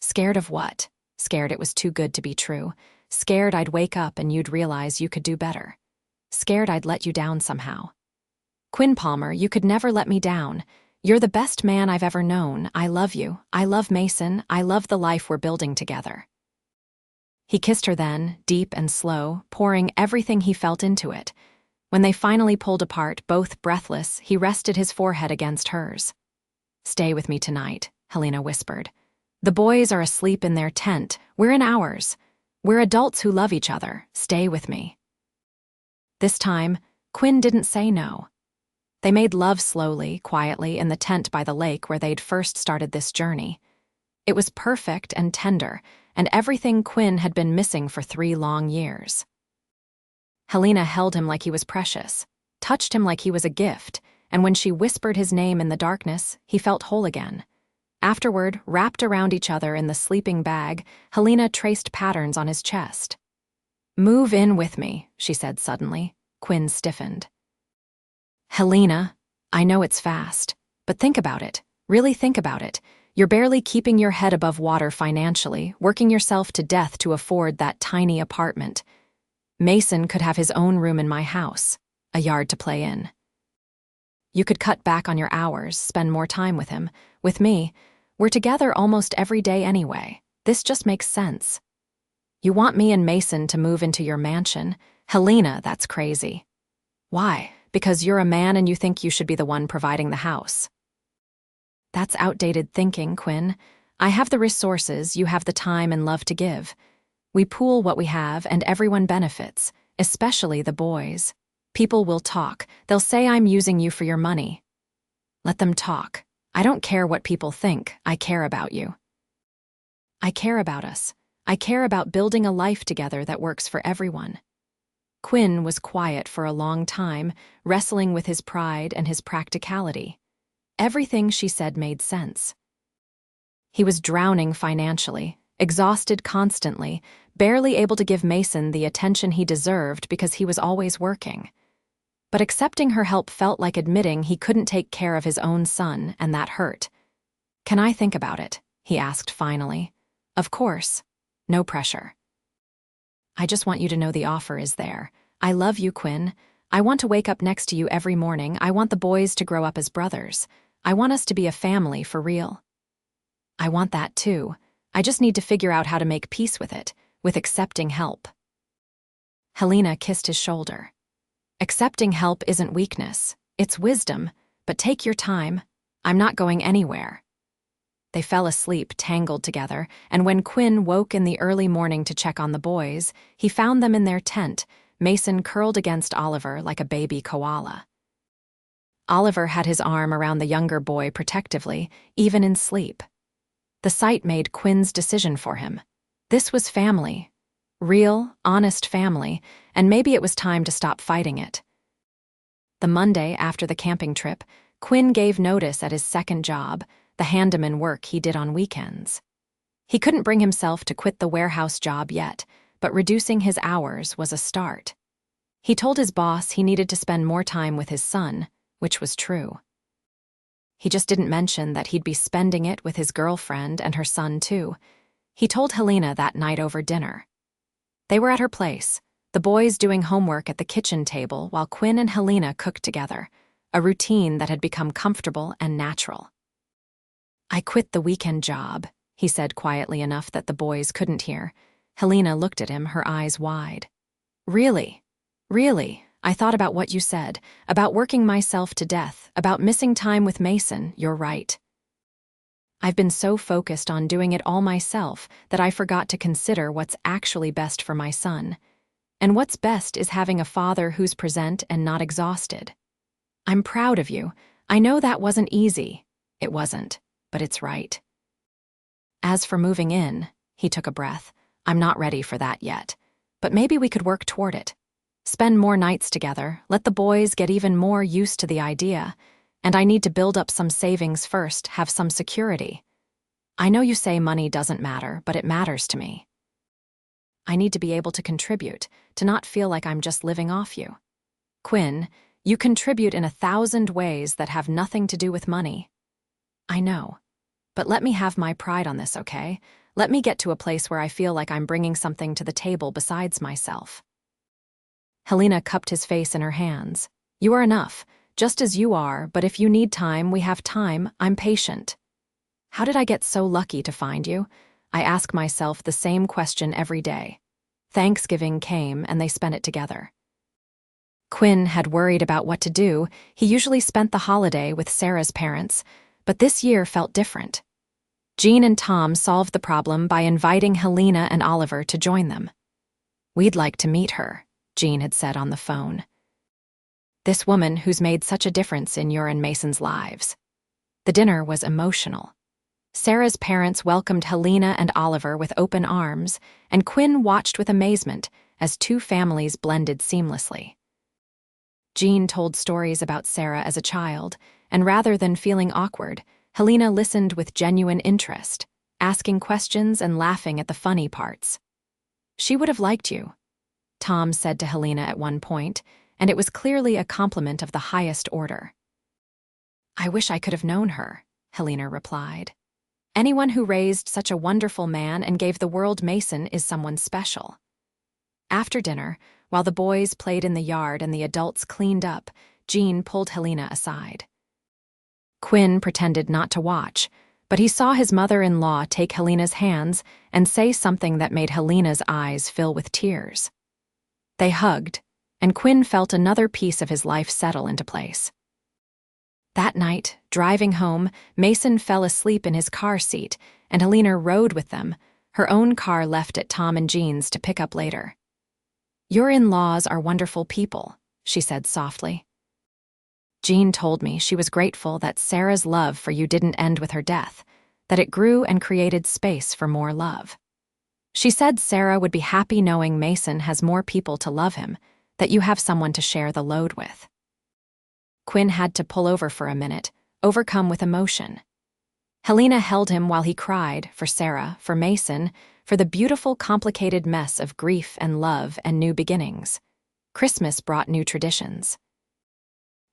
"Scared of what?" "Scared it was too good to be true. Scared I'd wake up and you'd realize you could do better. Scared I'd let you down somehow. Quinn Palmer, you could never let me down. You're the best man I've ever known. I love you. I love Mason. I love the life we're building together." He kissed her then, deep and slow, pouring everything he felt into it. When they finally pulled apart, both breathless, he rested his forehead against hers. "Stay with me tonight," Helena whispered. "The boys are asleep in their tent. We're in ours. We're adults who love each other. Stay with me." This time, Quinn didn't say no. They made love slowly, quietly, in the tent by the lake where they'd first started this journey. It was perfect and tender, and everything Quinn had been missing for 3 long years. Helena held him like he was precious, touched him like he was a gift, and when she whispered his name in the darkness, he felt whole again. Afterward, wrapped around each other in the sleeping bag, Helena traced patterns on his chest. "Move in with me," she said suddenly. Quinn stiffened. "Helena, I know it's fast, but think about it. Really think about it. You're barely keeping your head above water financially, working yourself to death to afford that tiny apartment. Mason could have his own room in my house, a yard to play in. You could cut back on your hours, spend more time with him. With me, we're together almost every day anyway. This just makes sense. You want me and Mason to move into your mansion? Helena, that's crazy. Why? Because you're a man and you think you should be the one providing the house. That's outdated thinking, Quinn. I have the resources, you have the time and love to give. We pool what we have and everyone benefits, especially the boys. People will talk. They'll say I'm using you for your money. Let them talk. I don't care what people think. I care about you. I care about us. I care about building a life together that works for everyone." Quinn was quiet for a long time, wrestling with his pride and his practicality. Everything she said made sense. He was drowning financially, exhausted constantly, barely able to give Mason the attention he deserved because he was always working. But accepting her help felt like admitting he couldn't take care of his own son, and that hurt. "Can I think about it?" he asked finally. "Of course. No pressure. I just want you to know the offer is there. I love you, Quinn. I want to wake up next to you every morning. I want the boys to grow up as brothers. I want us to be a family for real. I want that too. I just need to figure out how to make peace with it, with accepting help." Helena kissed his shoulder. "Accepting help isn't weakness. It's wisdom. But take your time. I'm not going anywhere." They fell asleep, tangled together, and when Quinn woke in the early morning to check on the boys, he found them in their tent, Mason curled against Oliver like a baby koala. Oliver had his arm around the younger boy protectively, even in sleep. The sight made Quinn's decision for him. This was family. Real, honest family, and maybe it was time to stop fighting it. The Monday after the camping trip, Quinn gave notice at his second job, the handyman work he did on weekends. He couldn't bring himself to quit the warehouse job yet, but reducing his hours was a start. He told his boss he needed to spend more time with his son, which was true. He just didn't mention that he'd be spending it with his girlfriend and her son, too. He told Helena that night over dinner. They were at her place, the boys doing homework at the kitchen table while Quinn and Helena cooked together, a routine that had become comfortable and natural. "I quit the weekend job," he said quietly enough that the boys couldn't hear. Helena looked at him, her eyes wide. "Really? Really? I thought about what you said, about working myself to death, about missing time with Mason. You're right. I've been so focused on doing it all myself that I forgot to consider what's actually best for my son. And what's best is having a father who's present and not exhausted. I'm proud of you. I know that wasn't easy." It wasn't, but it's right. "As for moving in," he took a breath, "I'm not ready for that yet. But maybe we could work toward it. Spend more nights together, let the boys get even more used to the idea, and I need to build up some savings first, have some security. I know you say money doesn't matter, but it matters to me. I need to be able to contribute, to not feel like I'm just living off you. Quinn, you contribute in 1,000 ways that have nothing to do with money. I know. But let me have my pride on this, okay? Let me get to a place where I feel like I'm bringing something to the table besides myself." Helena cupped his face in her hands. "You are enough, just as you are, but if you need time, we have time. I'm patient. How did I get so lucky to find you? I ask myself the same question every day." Thanksgiving came, and they spent it together. Quinn had worried about what to do. He usually spent the holiday with Sarah's parents, but this year felt different. Jean and Tom solved the problem by inviting Helena and Oliver to join them. "We'd like to meet her," Jean had said on the phone. "This woman who's made such a difference in your and Mason's lives." The dinner was emotional. Sarah's parents welcomed Helena and Oliver with open arms, and Quinn watched with amazement as two families blended seamlessly. Jean told stories about Sarah as a child, and rather than feeling awkward, Helena listened with genuine interest, asking questions and laughing at the funny parts. "She would have liked you," Tom said to Helena at one point, and it was clearly a compliment of the highest order. "I wish I could have known her," Helena replied. "Anyone who raised such a wonderful man and gave the world Mason is someone special." After dinner, while the boys played in the yard and the adults cleaned up, Jean pulled Helena aside. Quinn pretended not to watch, but he saw his mother-in-law take Helena's hands and say something that made Helena's eyes fill with tears. They hugged, and Quinn felt another piece of his life settle into place. That night, driving home, Mason fell asleep in his car seat, and Helena rode with them, her own car left at Tom and Jean's to pick up later. "Your in-laws are wonderful people," she said softly. "Jean told me she was grateful that Sarah's love for you didn't end with her death, that it grew and created space for more love. She said Sarah would be happy knowing Mason has more people to love him, that you have someone to share the load with." Quinn had to pull over for a minute, overcome with emotion. Helena held him while he cried for Sarah, for Mason, for the beautiful, complicated mess of grief and love and new beginnings. Christmas brought new traditions.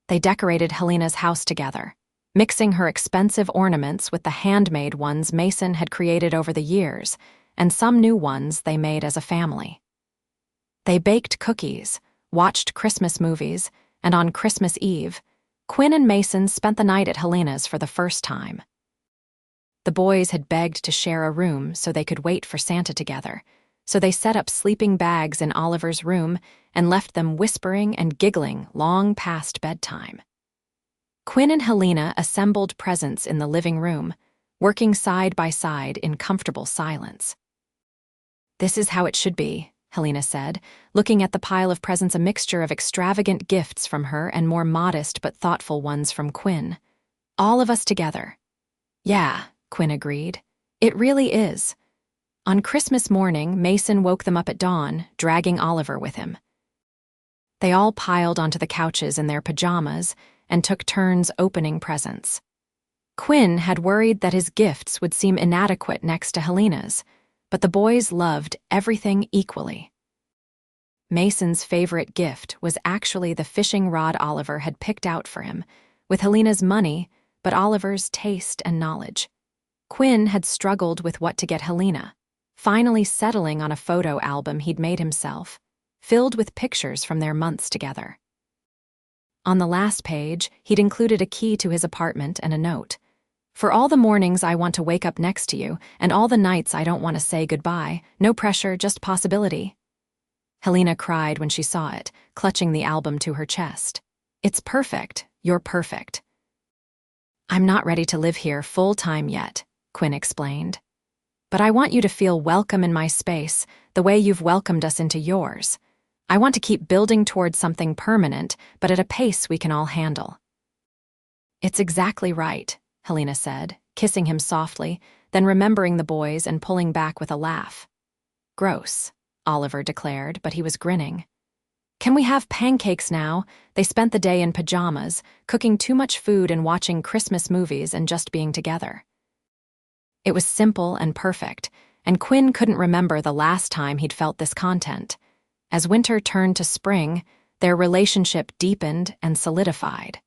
They decorated Helena's house together, mixing her expensive ornaments with the handmade ones Mason had created over the years, and some new ones they made as a family. They baked cookies, watched Christmas movies, and on Christmas Eve, Quinn and Mason spent the night at Helena's for the first time. The boys had begged to share a room so they could wait for Santa together, so they set up sleeping bags in Oliver's room and left them whispering and giggling long past bedtime. Quinn and Helena assembled presents in the living room, working side by side in comfortable silence. "This is how it should be," Helena said, looking at the pile of presents, a mixture of extravagant gifts from her and more modest but thoughtful ones from Quinn. "All of us together." "Yeah," Quinn agreed. "It really is." On Christmas morning, Mason woke them up at dawn, dragging Oliver with him. They all piled onto the couches in their pajamas and took turns opening presents. Quinn had worried that his gifts would seem inadequate next to Helena's, but the boys loved everything equally. Mason's favorite gift was actually the fishing rod Oliver had picked out for him, with Helena's money, but Oliver's taste and knowledge. Quinn had struggled with what to get Helena, finally settling on a photo album he'd made himself, filled with pictures from their months together. On the last page, he'd included a key to his apartment and a note. "For all the mornings I want to wake up next to you, and all the nights I don't want to say goodbye, no pressure, just possibility." Helena cried when she saw it, clutching the album to her chest. "It's perfect. You're perfect." "I'm not ready to live here full-time yet," Quinn explained. "But I want you to feel welcome in my space, the way you've welcomed us into yours. I want to keep building towards something permanent, but at a pace we can all handle." "It's exactly right," Helena said, kissing him softly, then remembering the boys and pulling back with a laugh. "Gross," Oliver declared, but he was grinning. "Can we have pancakes now?" They spent the day in pajamas, cooking too much food and watching Christmas movies and just being together. It was simple and perfect, and Quinn couldn't remember the last time he'd felt this content. As winter turned to spring, their relationship deepened and solidified.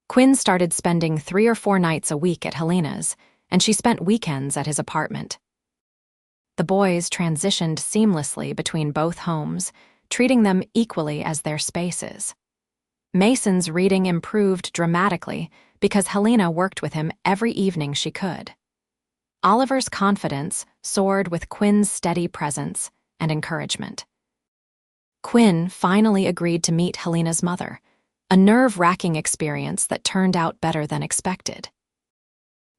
Quinn started spending 3 or 4 nights a week at Helena's, and she spent weekends at his apartment. The boys transitioned seamlessly between both homes, treating them equally as their spaces. Mason's reading improved dramatically because Helena worked with him every evening she could. Oliver's confidence soared with Quinn's steady presence and encouragement. Quinn finally agreed to meet Helena's mother, a nerve-wracking experience that turned out better than expected.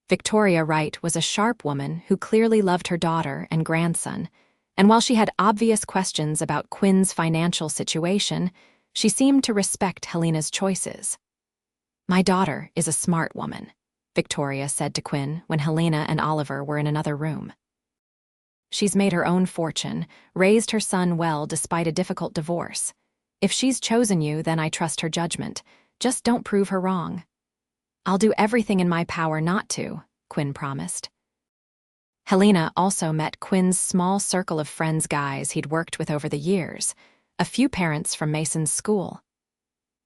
Victoria Wright was a sharp woman who clearly loved her daughter and grandson, and while she had obvious questions about Quinn's financial situation, she seemed to respect Helena's choices. "My daughter is a smart woman," Victoria said to Quinn when Helena and Oliver were in another room. "She's made her own fortune, raised her son well despite a difficult divorce. If she's chosen you, then I trust her judgment. Just don't prove her wrong." "I'll do everything in my power not to," Quinn promised. Helena also met Quinn's small circle of friends, guys he'd worked with over the years, a few parents from Mason's school.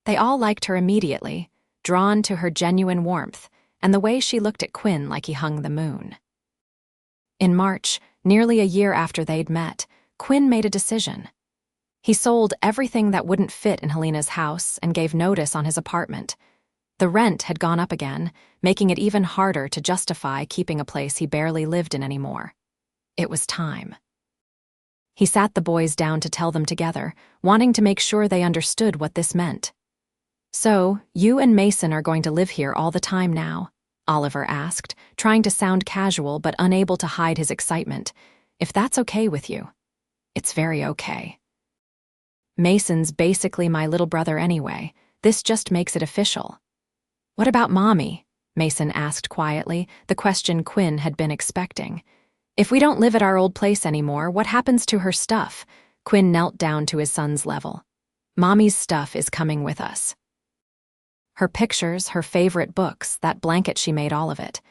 They all liked her immediately, drawn to her genuine warmth and the way she looked at Quinn like he hung the moon. In March, nearly a year after they'd met, Quinn made a decision. He sold everything that wouldn't fit in Helena's house and gave notice on his apartment. The rent had gone up again, making it even harder to justify keeping a place he barely lived in anymore. It was time. He sat the boys down to tell them together, wanting to make sure they understood what this meant. "So, you and Mason are going to live here all the time now?" Oliver asked, trying to sound casual but unable to hide his excitement. "If that's okay with you." "It's very okay. Mason's basically my little brother anyway. This just makes it official." "What about Mommy?" Mason asked quietly, the question Quinn had been expecting. "If we don't live at our old place anymore, what happens to her stuff?" Quinn knelt down to his son's level. "Mommy's stuff is coming with us. Her pictures, her favorite books, that blanket she made, all of it.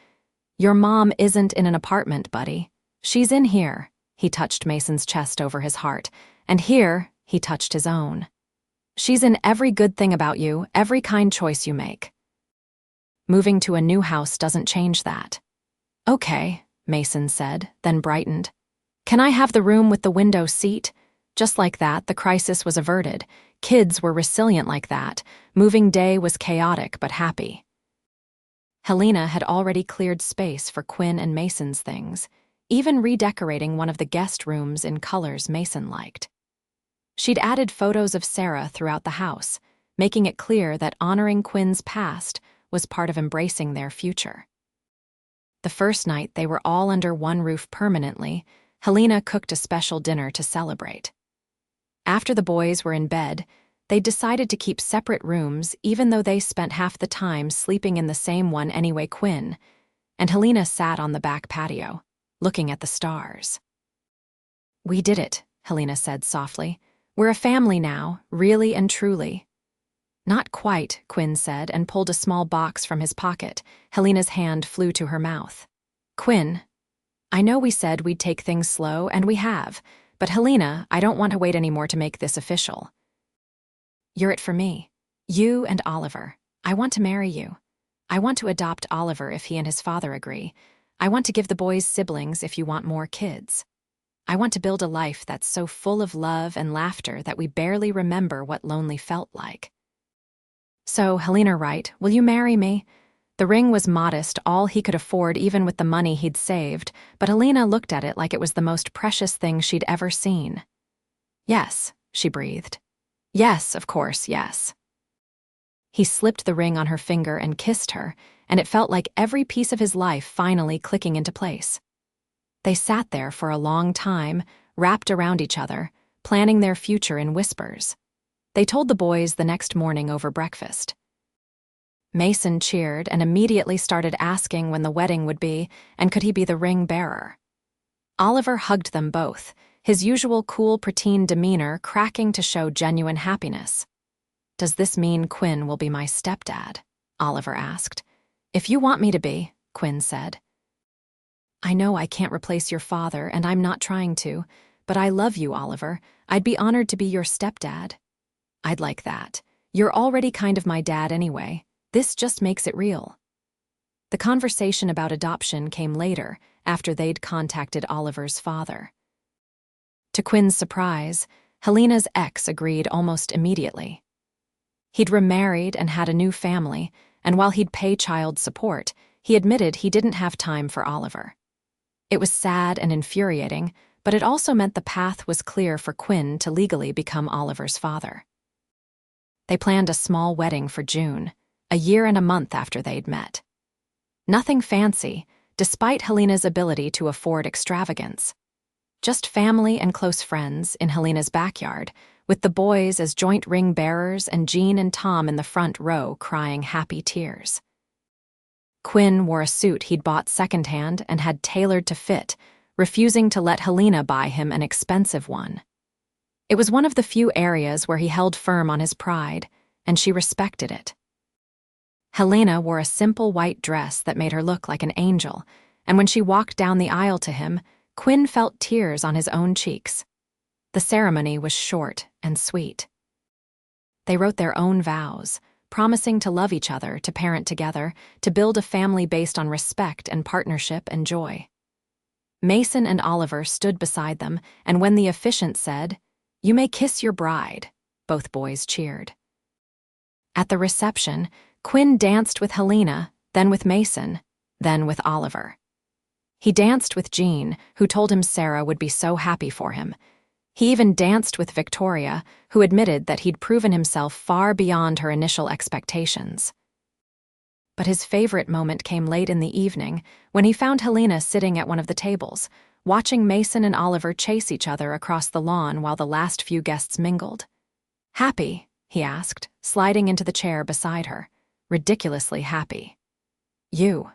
Your mom isn't in an apartment, buddy. She's in here." He touched Mason's chest over his heart. "And here," he touched his own. "She's in every good thing about you, every kind choice you make. Moving to a new house doesn't change that." "Okay," Mason said, then brightened. "Can I have the room with the window seat?" Just like that, the crisis was averted. Kids were resilient like that. Moving day was chaotic but happy. Helena had already cleared space for Quinn and Mason's things, even redecorating one of the guest rooms in colors Mason liked. She'd added photos of Sarah throughout the house, making it clear that honoring Quinn's past was part of embracing their future. The first night they were all under one roof permanently, Helena cooked a special dinner to celebrate. After the boys were in bed, they decided to keep separate rooms even though they spent half the time sleeping in the same one anyway. Quinn and Helena sat on the back patio, looking at the stars. "We did it," Helena said softly. "We're a family now, really and truly." "Not quite," Quinn said and pulled a small box from his pocket. Helena's hand flew to her mouth. "Quinn, I know we said we'd take things slow, and we have, but Helena, I don't want to wait anymore to make this official. You're it for me. You and Oliver. I want to marry you. I want to adopt Oliver if he and his father agree. I want to give the boys siblings if you want more kids. I want to build a life that's so full of love and laughter that we barely remember what lonely felt like. So, Helena Wright, will you marry me?" The ring was modest, all he could afford even with the money he'd saved, but Helena looked at it like it was the most precious thing she'd ever seen. "Yes," she breathed. "Yes, of course, yes." He slipped the ring on her finger and kissed her, and it felt like every piece of his life finally clicking into place. They sat there for a long time, wrapped around each other, planning their future in whispers. They told the boys the next morning over breakfast. Mason cheered and immediately started asking when the wedding would be and could he be the ring bearer. Oliver hugged them both, his usual cool preteen demeanor cracking to show genuine happiness. "Does this mean Quinn will be my stepdad?" Oliver asked. "If you want me to be," Quinn said. "I know I can't replace your father, and I'm not trying to, but I love you, Oliver. I'd be honored to be your stepdad." "I'd like that. You're already kind of my dad anyway. This just makes it real." The conversation about adoption came later, after they'd contacted Oliver's father. To Quinn's surprise, Helena's ex agreed almost immediately. He'd remarried and had a new family, and while he'd pay child support, he admitted he didn't have time for Oliver. It was sad and infuriating, but it also meant the path was clear for Quinn to legally become Oliver's father. They planned a small wedding for June, a year and a month after they'd met. Nothing fancy, despite Helena's ability to afford extravagance. Just family and close friends in Helena's backyard, with the boys as joint ring bearers and Jean and Tom in the front row crying happy tears. Quinn wore a suit he'd bought secondhand and had tailored to fit, refusing to let Helena buy him an expensive one. It was one of the few areas where he held firm on his pride, and she respected it. Helena wore a simple white dress that made her look like an angel, and when she walked down the aisle to him, Quinn felt tears on his own cheeks. The ceremony was short and sweet. They wrote their own vows, promising to love each other, to parent together, to build a family based on respect and partnership and joy. Mason and Oliver stood beside them, and when the officiant said, "You may kiss your bride," both boys cheered. At the reception, Quinn danced with Helena, then with Mason, then with Oliver. He danced with Jean, who told him Sarah would be so happy for him. He even danced with Victoria, who admitted that he'd proven himself far beyond her initial expectations. But his favorite moment came late in the evening, when he found Helena sitting at one of the tables, watching Mason and Oliver chase each other across the lawn while the last few guests mingled. "Happy?" he asked, sliding into the chair beside her. "Ridiculously happy." "You."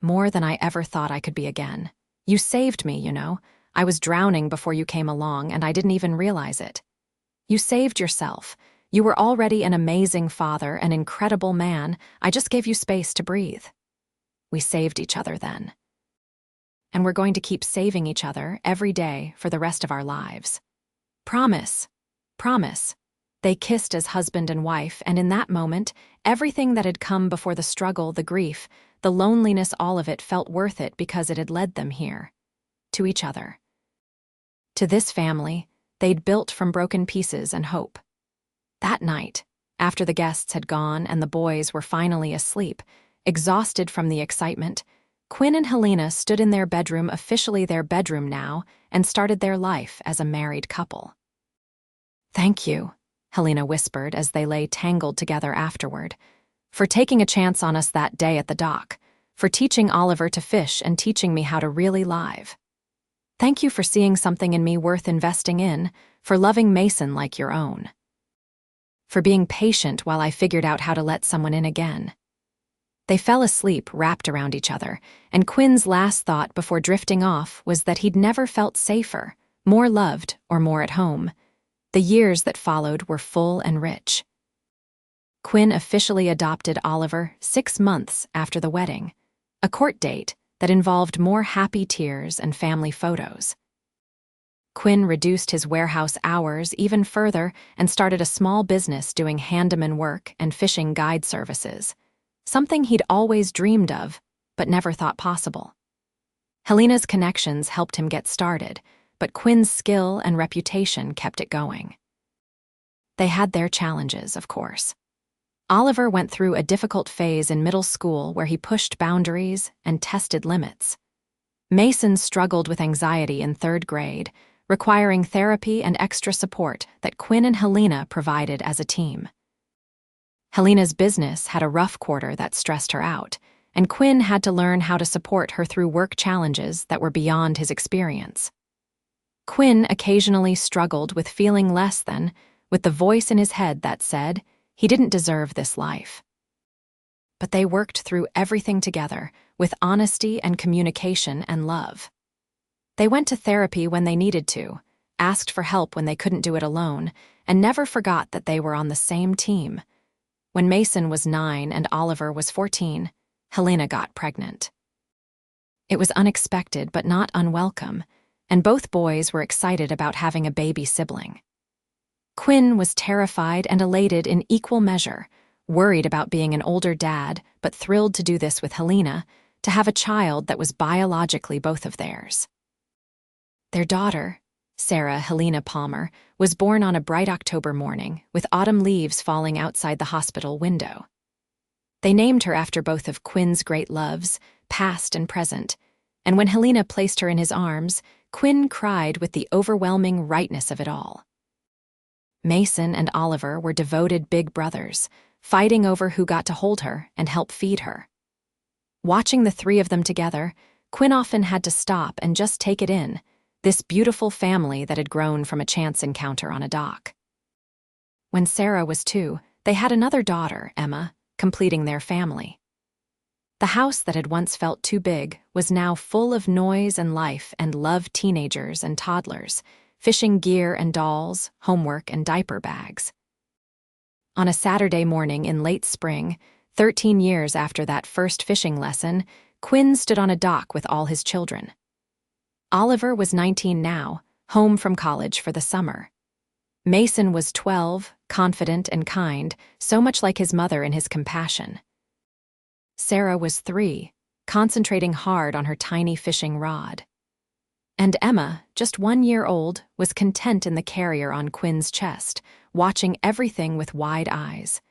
"More than I ever thought I could be again. You saved me, you know. I was drowning before you came along, and I didn't even realize it. You saved yourself. You were already an amazing father, an incredible man. I just gave you space to breathe. We saved each other then. And we're going to keep saving each other every day for the rest of our lives. Promise. Promise." They kissed as husband and wife, and in that moment, everything that had come before the struggle, the grief, the loneliness, all of it felt worth it because it had led them here. To each other. To this family they'd built from broken pieces and hope. That night, after the guests had gone and the boys were finally asleep, exhausted from the excitement, Quinn and Helena stood in their bedroom, officially their bedroom now, and started their life as a married couple. "Thank you," Helena whispered as they lay tangled together afterward, for taking a chance on us that day at the dock, for teaching Oliver to fish and teaching me how to really live. Thank you for seeing something in me worth investing in, for loving Mason like your own. For being patient while I figured out how to let someone in again." They fell asleep wrapped around each other, and Quinn's last thought before drifting off was that he'd never felt safer, more loved, or more at home. The years that followed were full and rich. Quinn officially adopted Oliver 6 months after the wedding, a court date that involved more happy tears and family photos. Quinn reduced his warehouse hours even further and started a small business doing handyman work and fishing guide services, something he'd always dreamed of, but never thought possible. Helena's connections helped him get started, but Quinn's skill and reputation kept it going. They had their challenges, of course. Oliver went through a difficult phase in middle school where he pushed boundaries and tested limits. Mason struggled with anxiety in 3rd grade, requiring therapy and extra support that Quinn and Helena provided as a team. Helena's business had a rough quarter that stressed her out, and Quinn had to learn how to support her through work challenges that were beyond his experience. Quinn occasionally struggled with feeling less than, with the voice in his head that said he didn't deserve this life. But they worked through everything together, with honesty and communication and love. They went to therapy when they needed to, asked for help when they couldn't do it alone, and never forgot that they were on the same team. When Mason was 9 and Oliver was 14, Helena got pregnant. It was unexpected but not unwelcome, and both boys were excited about having a baby sibling. Quinn was terrified and elated in equal measure, worried about being an older dad but thrilled to do this with Helena, to have a child that was biologically both of theirs. Their daughter, Sarah Helena Palmer, was born on a bright October morning, with autumn leaves falling outside the hospital window. They named her after both of Quinn's great loves, past and present, and when Helena placed her in his arms, Quinn cried with the overwhelming rightness of it all. Mason and Oliver were devoted big brothers, fighting over who got to hold her and help feed her. Watching the 3 of them together, Quinn often had to stop and just take it in, this beautiful family that had grown from a chance encounter on a dock. When Sarah was 2, they had another daughter, Emma, completing their family. The house that had once felt too big was now full of noise and life and loved teenagers and toddlers, fishing gear and dolls, homework and diaper bags. On a Saturday morning in late spring, 13 years after that first fishing lesson, Quinn stood on a dock with all his children. Oliver was 19 now, home from college for the summer. Mason was 12, confident and kind, so much like his mother in his compassion. Sarah was 3, concentrating hard on her tiny fishing rod. And Emma, just 1 year old, was content in the carrier on Quinn's chest, watching everything with wide eyes.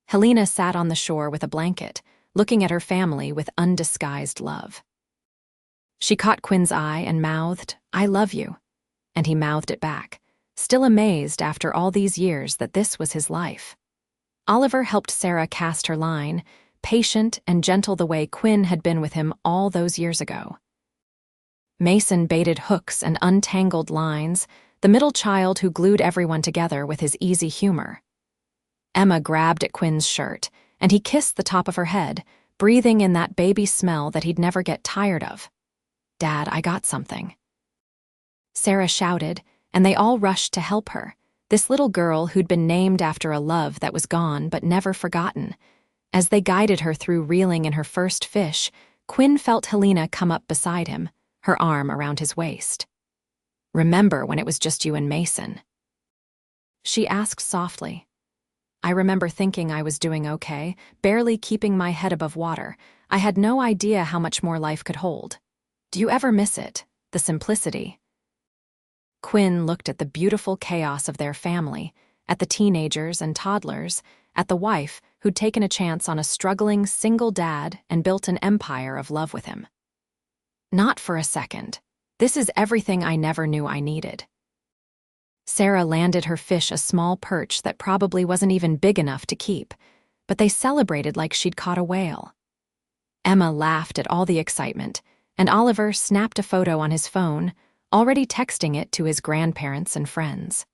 Helena sat on the shore with a blanket, looking at her family with undisguised love. She caught Quinn's eye and mouthed, "I love you," and he mouthed it back, still amazed after all these years that this was his life. Oliver helped Sarah cast her line, patient and gentle the way Quinn had been with him all those years ago. Mason baited hooks and untangled lines, the middle child who glued everyone together with his easy humor. Emma grabbed at Quinn's shirt, and he kissed the top of her head, breathing in that baby smell that he'd never get tired of. "Dad, I got something." Sarah shouted, and they all rushed to help her, this little girl who'd been named after a love that was gone but never forgotten. As they guided her through reeling in her first fish, Quinn felt Helena come up beside him, her arm around his waist. "Remember when it was just you and Mason?" She asked softly. "I remember thinking I was doing okay, barely keeping my head above water. I had no idea how much more life could hold. Do you ever miss it, the simplicity?" Quinn looked at the beautiful chaos of their family, at the teenagers and toddlers, at the wife who'd taken a chance on a struggling single dad and built an empire of love with him. "Not for a second. This is everything I never knew I needed." Sarah landed her fish a small perch that probably wasn't even big enough to keep, but they celebrated like she'd caught a whale. Emma laughed at all the excitement, and Oliver snapped a photo on his phone, already texting it to his grandparents and friends.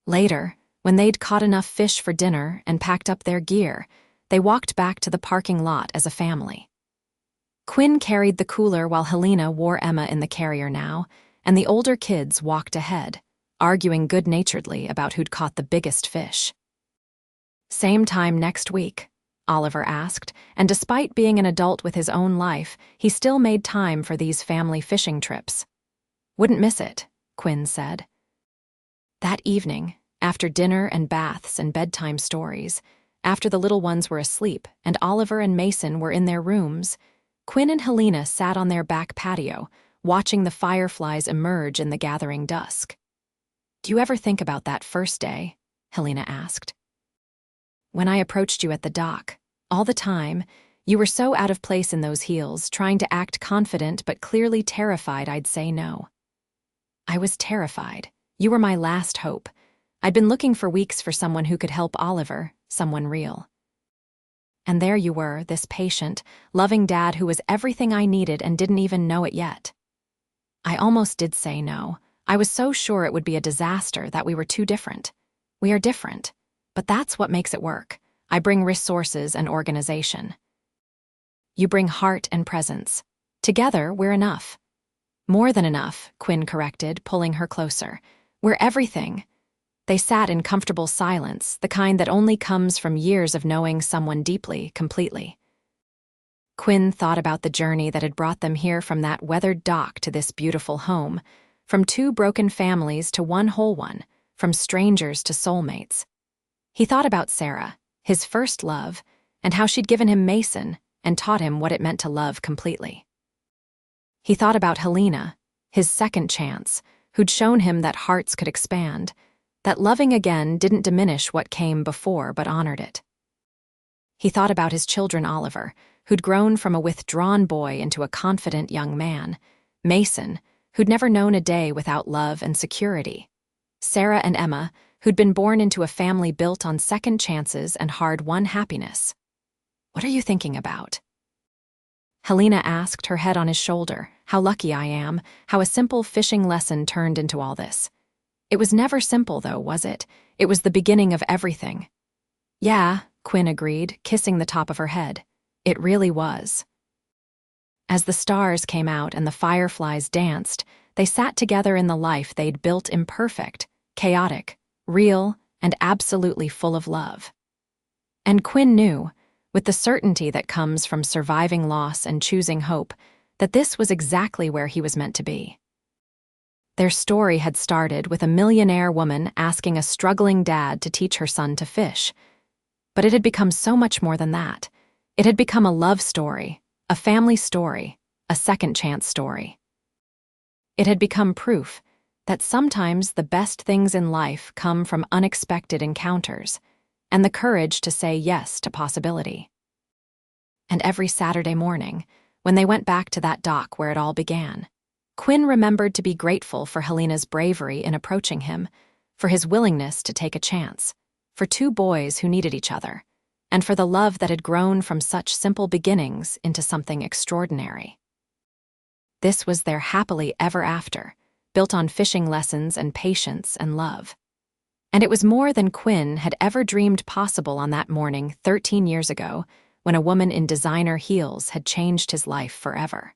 Later, when they'd caught enough fish for dinner and packed up their gear, they walked back to the parking lot as a family. Quinn carried the cooler while Helena wore Emma in the carrier now, and the older kids walked ahead, arguing good-naturedly about who'd caught the biggest fish. "Same time next week?" Oliver asked, and despite being an adult with his own life, he still made time for these family fishing trips. "Wouldn't miss it," Quinn said. That evening, after dinner and baths and bedtime stories, after the little ones were asleep and Oliver and Mason were in their rooms, Quinn and Helena sat on their back patio, watching the fireflies emerge in the gathering dusk. "Do you ever think about that first day?" Helena asked. "When I approached you at the dock, all the time, you were so out of place in those heels, trying to act confident but clearly terrified I'd say no." "I was terrified. You were my last hope. I'd been looking for weeks for someone who could help Oliver, someone real. And there you were, this patient, loving dad who was everything I needed and didn't even know it yet. I almost did say no. I was so sure it would be a disaster, that we were too different. We are different, but that's what makes it work. I bring resources and organization. You bring heart and presence. Together, we're enough." "More than enough," Quinn corrected, pulling her closer. "We're everything." They sat in comfortable silence, the kind that only comes from years of knowing someone deeply, completely. Quinn thought about the journey that had brought them here, from that weathered dock to this beautiful home, from two broken families to one whole one, from strangers to soulmates. He thought about Sarah, his first love, and how she'd given him Mason and taught him what it meant to love completely. He thought about Helena, his second chance, who'd shown him that hearts could expand, that loving again didn't diminish what came before but honored it. He thought about his children, Oliver, who'd grown from a withdrawn boy into a confident young man, Mason, who'd never known a day without love and security, Sarah and Emma, who'd been born into a family built on second chances and hard-won happiness. "What are you thinking about?" Helena asked, her head on his shoulder. "How lucky I am, how a simple fishing lesson turned into all this." "It was never simple, though, was it? It was the beginning of everything." "Yeah," Quinn agreed, kissing the top of her head. "It really was." As the stars came out and the fireflies danced, they sat together in the life they'd built, imperfect, chaotic, real, and absolutely full of love. And Quinn knew, with the certainty that comes from surviving loss and choosing hope, that this was exactly where he was meant to be. Their story had started with a millionaire woman asking a struggling dad to teach her son to fish. But it had become so much more than that. It had become a love story, a family story, a second chance story. It had become proof that sometimes the best things in life come from unexpected encounters and the courage to say yes to possibility. And every Saturday morning, when they went back to that dock where it all began, Quinn remembered to be grateful for Helena's bravery in approaching him, for his willingness to take a chance, for two boys who needed each other, and for the love that had grown from such simple beginnings into something extraordinary. This was their happily ever after, built on fishing lessons and patience and love. And it was more than Quinn had ever dreamed possible on that morning 13 years ago, when a woman in designer heels had changed his life forever.